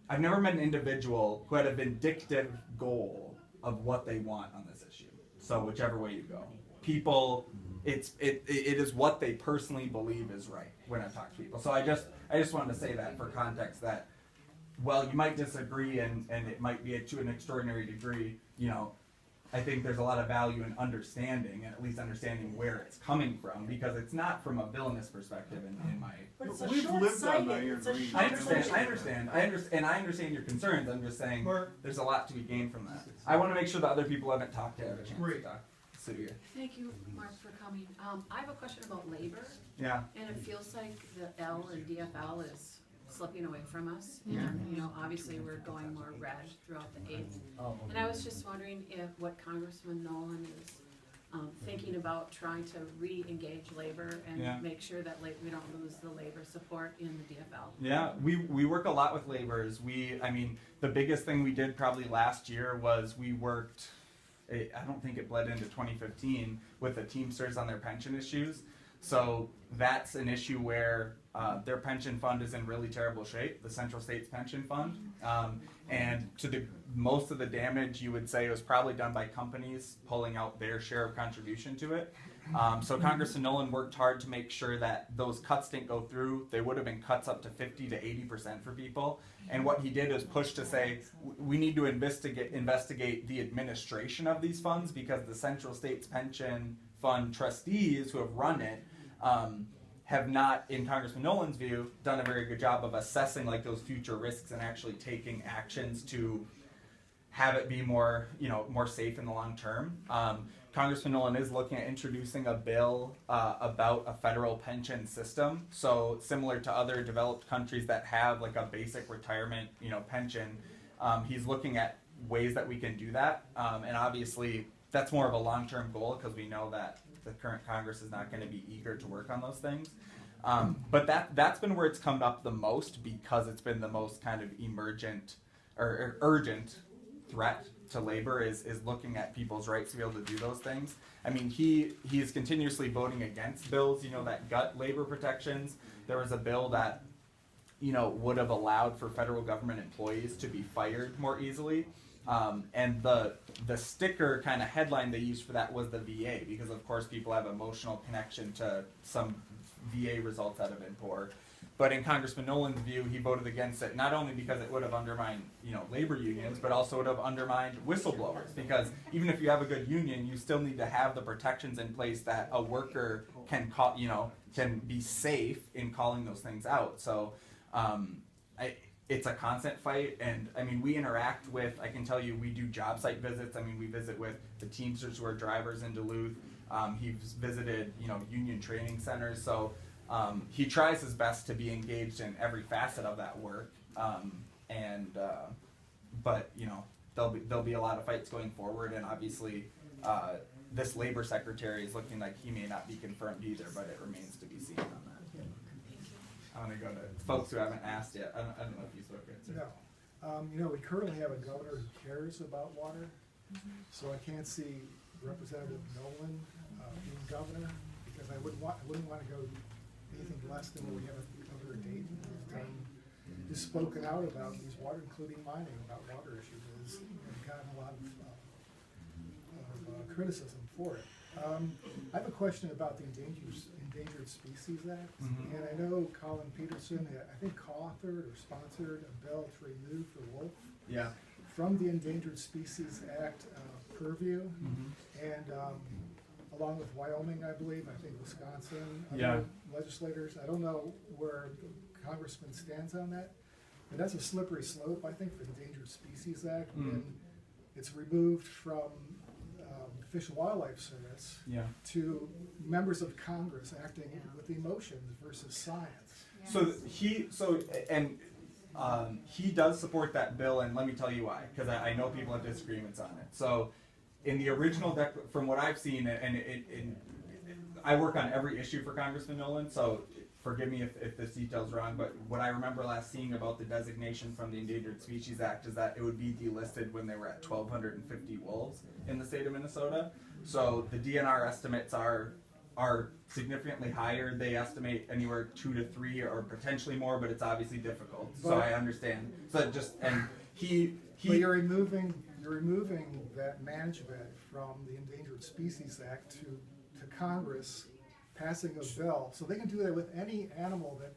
I've never met an individual who had a vindictive goal of what they want on this issue. So whichever way you go. People, it is what they personally believe is right when I talk to people. So I just wanted to say that for context that, well, you might disagree and it might be to an extraordinary degree, you know, I think there's a lot of value in understanding, and at least understanding where it's coming from, because it's not from a villainous perspective in my... But it's We've lived on Iron Ring. I understand your concerns. I'm just saying there's a lot to be gained from that. I want to make sure that other people haven't talked to have a chance to talk. Sue, Thank you, Mark, for coming. I have a question about labor. Yeah. And it feels like the L and DFL is slipping away from us. Yeah. And, you know, obviously we're going more red throughout the 8th. And I was just wondering if what Congressman Nolan is thinking about trying to re-engage labor and make sure that we don't lose the labor support in the DFL. Yeah, we work a lot with laborers. I mean, the biggest thing we did probably last year was we worked, I don't think it bled into 2015, with the Teamsters on their pension issues. So that's an issue where their pension fund is in really terrible shape, the Central States Pension Fund. And most of the damage, you would say, was probably done by companies pulling out their share of contribution to it. So Congressman Nolan worked hard to make sure that those cuts didn't go through. They would have been cuts up to 50 to 80% for people. And what he did is push to say, we need to investigate the administration of these funds, because the Central States Pension Fund trustees who have run it have not, in Congressman Nolan's view, done a very good job of assessing like those future risks and actually taking actions to have it be more, more safe in the long term. Congressman Nolan is looking at introducing a bill about a federal pension system. So similar to other developed countries that have like a basic retirement, pension, he's looking at ways that we can do that. And obviously that's more of a long-term goal, because we know that the current Congress is not going to be eager to work on those things. But that's been where it's come up the most, because it's been the most kind of emergent or urgent threat to labor is looking at people's rights to be able to do those things. I mean, he is continuously voting against bills, that gut labor protections. There was a bill that, would have allowed for federal government employees to be fired more easily. And the sticker kind of headline they used for that was the VA, because of course people have emotional connection to some VA results that have been poor. But in Congressman Nolan's view, he voted against it, not only because it would have undermined, labor unions, but also would have undermined whistleblowers. Because even if you have a good union, you still need to have the protections in place that a worker can call, can be safe in calling those things out. So, it's a constant fight, and I mean, we interact with, I can tell you, we do job site visits. I mean, we visit with the Teamsters who are drivers in Duluth. He's visited, union training centers. So he tries his best to be engaged in every facet of that work. But there'll be a lot of fights going forward, and obviously this labor secretary is looking like he may not be confirmed either, but it remains to be seen on that. I'm going to go to folks who haven't asked yet. I don't know if you spoke yet, sir. No. We currently have a governor who cares about water, so I can't see Representative Nolan being governor, because I wouldn't want to go anything less than what we have at Governor Dayton, who's spoken out about these water, including mining, about water issues. He's gotten a lot of criticism for it. I have a question about the Endangered Species Act, and I know Colin Peterson, I think, co-authored or sponsored a bill to remove the wolf from the Endangered Species Act purview, and along with Wyoming, I believe, I think Wisconsin, other legislators. I don't know where the congressman stands on that, but that's a slippery slope, I think, for the Endangered Species Act, when it's removed from Fish and Wildlife Service to members of Congress acting with emotions versus science. So he does support that bill, and let me tell you why, because I know people have disagreements on it. So in the original from what I've seen, and I work on every issue for Congressman Nolan, so forgive me if this detail's wrong, but what I remember last seeing about the designation from the Endangered Species Act is that it would be delisted when they were at 1,250 wolves in the state of Minnesota. So the DNR estimates are significantly higher. They estimate anywhere 2 to 3 or potentially more, but it's obviously difficult. So I understand. So But you're removing that management from the Endangered Species Act to Congress passing a bill, so they can do that with any animal that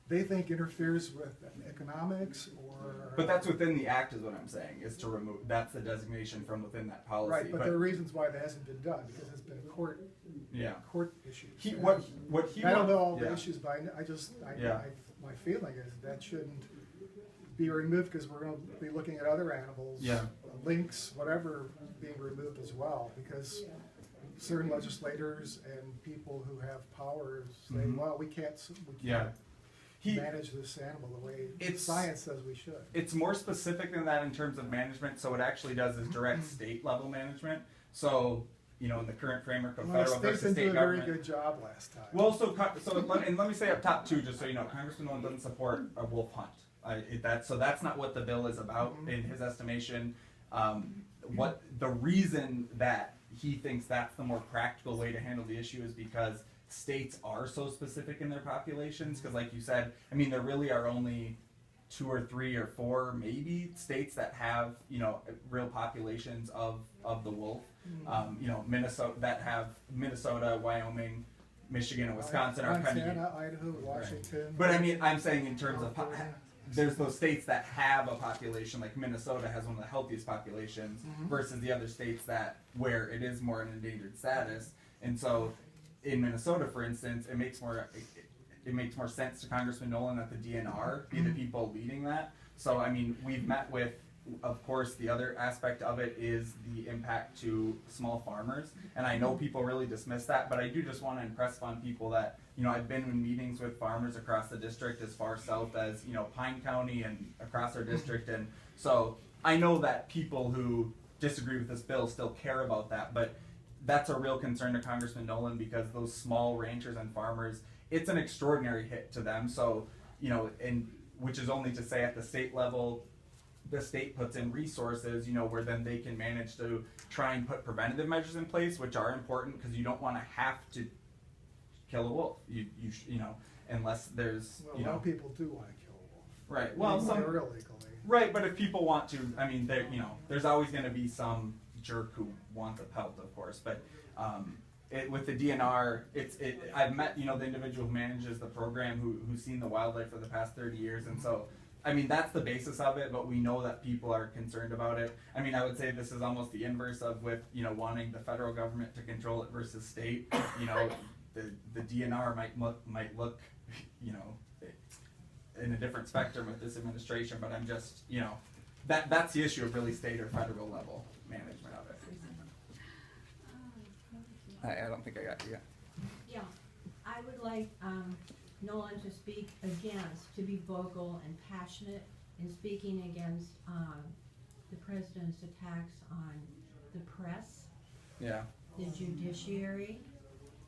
they think interferes with economics or. But that's within the act, is what I'm saying. Is to remove. That's the designation from within that policy. Right, but there are reasons why that hasn't been done, because it's been court issues. What he I don't know all yeah. the issues, but Yeah. my feeling is that shouldn't be removed, because we're going to be looking at other animals, Yeah. lynx, whatever, being removed as well, because certain legislators and people who have power say, well, we can't manage this animal the way science says we should. It's more specific than that in terms of management. So what it actually does is direct state level management. So, in the current framework of federal versus state government. They did a very good job last time. Well, let me say up top too, just so you know, Congressman Nolan doesn't support a wolf hunt. That's not what the bill is about in his estimation. What the reason that he thinks that's the more practical way to handle the issue is because states are so specific in their populations. Because, like you said, there really are only 2 or 3 or 4 maybe states that have real populations of the wolf. Minnesota, Wyoming, Michigan, and Wisconsin are kind of Montana, Idaho, Washington. But I'm saying in terms of there's those states that have a population, like Minnesota has one of the healthiest populations versus the other states where it is more an endangered status. And so in Minnesota, for instance, it makes more sense to Congressman Nolan that the DNR be the people leading that. So we've met with, of course, the other aspect of it is the impact to small farmers, and I know people really dismiss that, but I do just want to impress upon people that I've been in meetings with farmers across the district as far south as Pine County and across our district, and so I know that people who disagree with this bill still care about that, but that's a real concern to Congressman Nolan because those small ranchers and farmers, it's an extraordinary hit to them. So and which is only to say at the state level, the state puts in resources, where then they can manage to try and put preventative measures in place, which are important because you don't want to have to kill a wolf. Unless there's a lot of people do want to kill a wolf. Right. Well, some illegally. Right, but if people want to, there's always going to be some jerk who wants a pelt, of course. But with the DNR, I've met the individual who manages the program who's seen the wildlife for the past 30 years, and so. That's the basis of it, but we know that people are concerned about it. I would say this is almost the inverse of with, wanting the federal government to control it versus state. The DNR might look, in a different spectrum with this administration, but I'm just, that's the issue of really state or federal level management of it. I don't think I got you yet. Yeah, I would like, Nolan to speak against, to be vocal and passionate in speaking against the president's attacks on the press, the judiciary,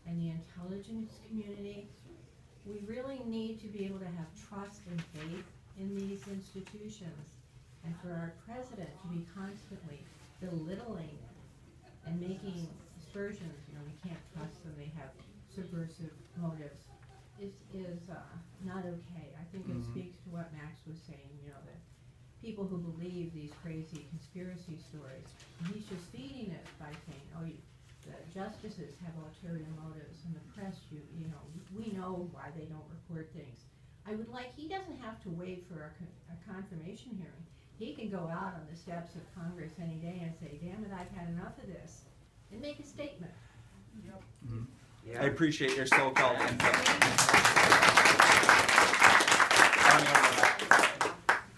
and the intelligence community. We really need to be able to have trust and faith in these institutions, and for our president to be constantly belittling and making aspersions, we can't trust them, they have subversive motives. Is not okay. I think it speaks to what Max was saying, that people who believe these crazy conspiracy stories, he's just feeding it by saying, the justices have ulterior motives, and the press, we know why they don't report things. He doesn't have to wait for a confirmation hearing. He can go out on the steps of Congress any day and say, damn it, I've had enough of this, and make a statement. Yep. I appreciate your so-called input.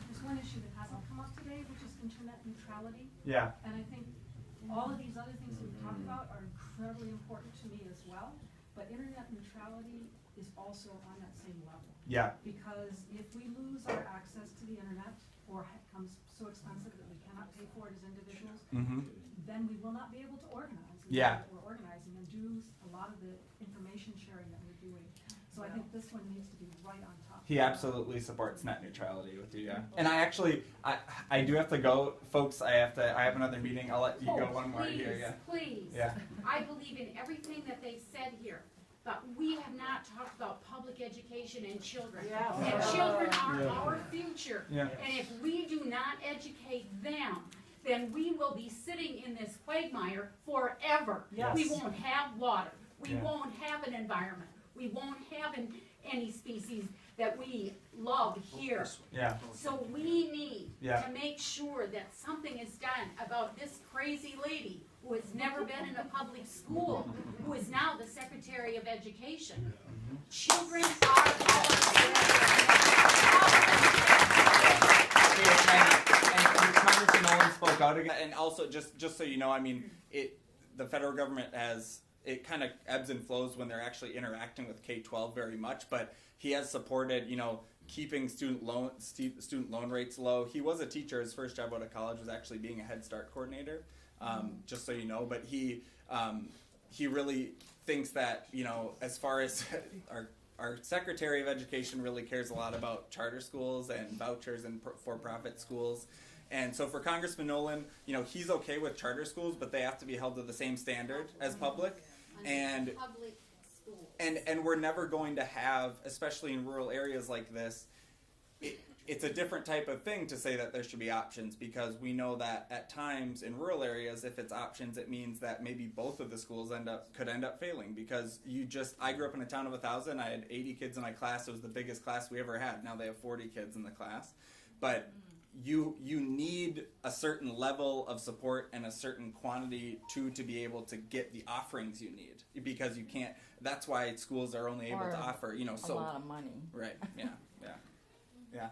There's one issue that hasn't come up today, which is internet neutrality. Yeah. And I think all of these other things that we've talked about are incredibly important to me as well. But internet neutrality is also on that same level. Yeah. Because if we lose our access to the internet, or it becomes so expensive that we cannot pay for it as individuals, then we will not be able to organize. Yeah. We're organizing and do a lot of the information sharing that we're doing. So I think this one needs to be right on top. He absolutely supports net neutrality with you, yeah. And I do have to go, folks. I have another meeting. I'll let you go one more here, yeah. Please. Yeah. I believe in everything that they've said here. But we have not talked about public education and children. Yeah. And children are our future. Yeah. And if we do not educate them, then we will be sitting in this quagmire forever. Yes. We won't have water. We won't have an environment. We won't have any species that we love here. Yeah. So we need Yeah. to make sure that something is done about this crazy lady who has never been in a public school, who is now the Secretary of Education. Children are and Congressman Nolan spoke out again, and also just so you know, I mean, the federal government it kind of ebbs and flows when they're actually interacting with K-12 very much, but he has supported, keeping student loan rates low. He was a teacher. His first job out of college was actually being a Head Start coordinator, just so you know. But he really thinks that, as far as our Secretary of Education really cares a lot about charter schools and vouchers and for-profit schools. And so for Congressman Nolan, he's okay with charter schools, but they have to be held to the same standard as public. And Public schools. and we're never going to have, especially in rural areas like this, it's a different type of thing to say that there should be options, because we know that at times in rural areas, if it's options, it means that maybe both of the schools could end up failing, because I grew up in a town of 1,000. I had 80 kids in my class. It was the biggest class we ever had. Now they have 40 kids in the class. But you need a certain level of support and a certain quantity to be able to get the offerings you need, because you can't. That's why schools are only able to offer, a lot of money. Right. Yeah.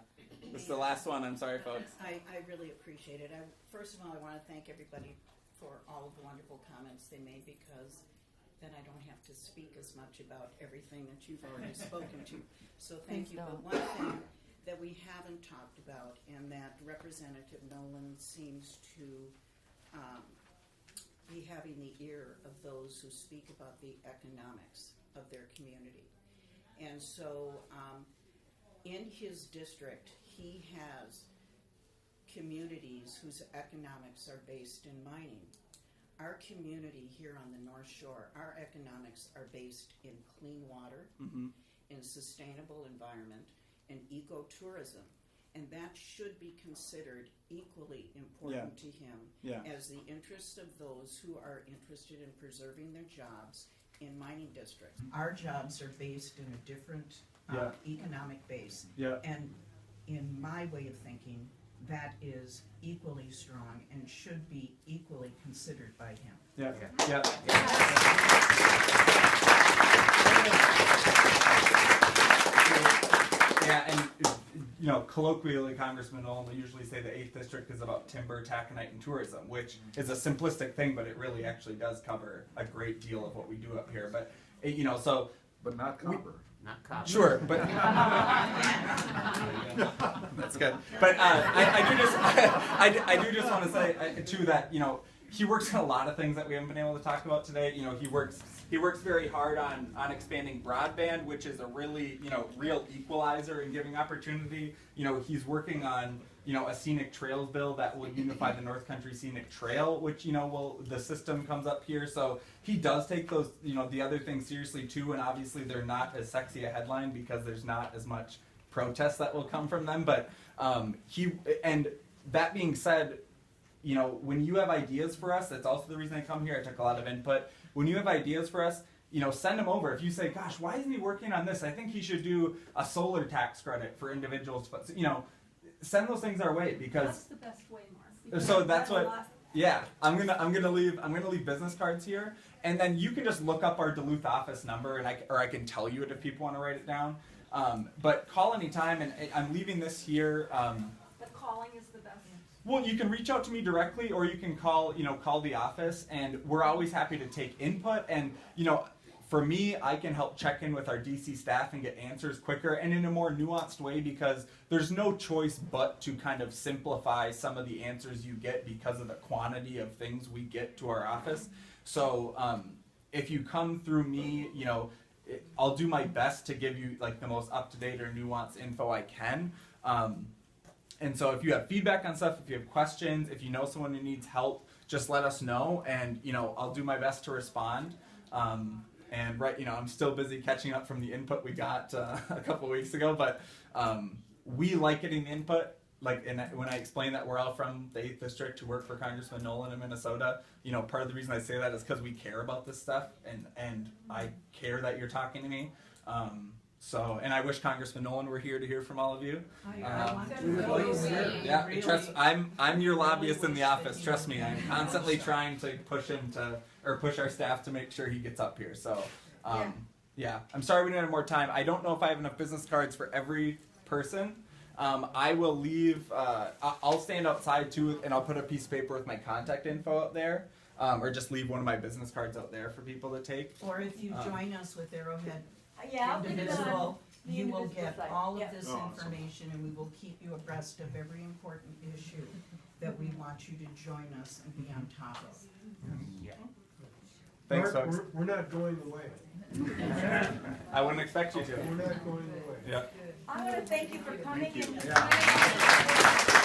This is the last one. I'm sorry, folks. I really appreciate it. First of all, I want to thank everybody for all of the wonderful comments they made, because then I don't have to speak as much about everything that you've already spoken to. So thank you. But one thing that we haven't talked about, and that Representative Nolan seems to be having the ear of those who speak about the economics of their community. And so in his district, he has communities whose economics are based in mining. Our community here on the North Shore, our economics are based in clean water, in sustainable environment, and ecotourism, and that should be considered equally important to him as the interests of those who are interested in preserving their jobs in mining districts. Our jobs are based in a different economic base, and in my way of thinking, that is equally strong and should be equally considered by him. Yeah, and colloquially, Congressman Nolan will usually say the 8th district is about timber, taconite, and tourism, which is a simplistic thing, but it really actually does cover a great deal of what we do up here. But but not copper. Not copper. Sure, but that's good. But I do just want to say too that he works on a lot of things that we haven't been able to talk about today. He works very hard on expanding broadband, which is a really real equalizer and giving opportunity. He's working on a scenic trails bill that will unify the North Country Scenic Trail, which the system comes up here. So he does take those the other things seriously too, and obviously they're not as sexy a headline because there's not as much protest that will come from them. But that being said, when you have ideas for us, that's also the reason I come here. I took a lot of input. When you have ideas for us, send them over. If you say, gosh, why isn't he working on this? I think he should do a solar tax credit for individuals. But, send those things our way, because That's the best way, Mark. so that's what. Yeah, I'm gonna leave business cards here, and then you can just look up our Duluth office number, and I can tell you it if people want to write it down. But call anytime, and I'm leaving this here. But calling is the best. Well, you can reach out to me directly, or you can call the office, and we're always happy to take input. And for me, I can help check in with our DC staff and get answers quicker and in a more nuanced way, because there's no choice but to kind of simplify some of the answers you get because of the quantity of things we get to our office. So if you come through me, I'll do my best to give you the most up-to-date or nuanced info I can. And so if you have feedback on stuff, if you have questions, if you know someone who needs help, just let us know, and I'll do my best to respond. And I'm still busy catching up from the input we got a couple weeks ago, but we like getting the input. when I explain that we're all from the 8th District to work for Congressman Nolan in Minnesota, you know, part of the reason I say that is because we care about this stuff, and I care that you're talking to me. And I wish Congressman Nolan were here to hear from all of you. Trust, I'm your lobbyist in the office. Trust me, I'm constantly trying to push our staff to make sure he gets up here. So, yeah, I'm sorry we didn't have more time. I don't know if I have enough business cards for every person. I will leave. I'll stand outside too, and I'll put a piece of paper with my contact info out there, or just leave one of my business cards out there for people to take. Or if you join us with Arrowhead Yeah, Indivisible, you will get site. all of Yeah. this information, and we will keep you abreast of every important issue that we want you to join us and be on top of. Yeah. Thanks, Mark, folks. we're not going away. I wouldn't expect you to. We're not going away. Yeah. I want to thank you for coming. Thank you.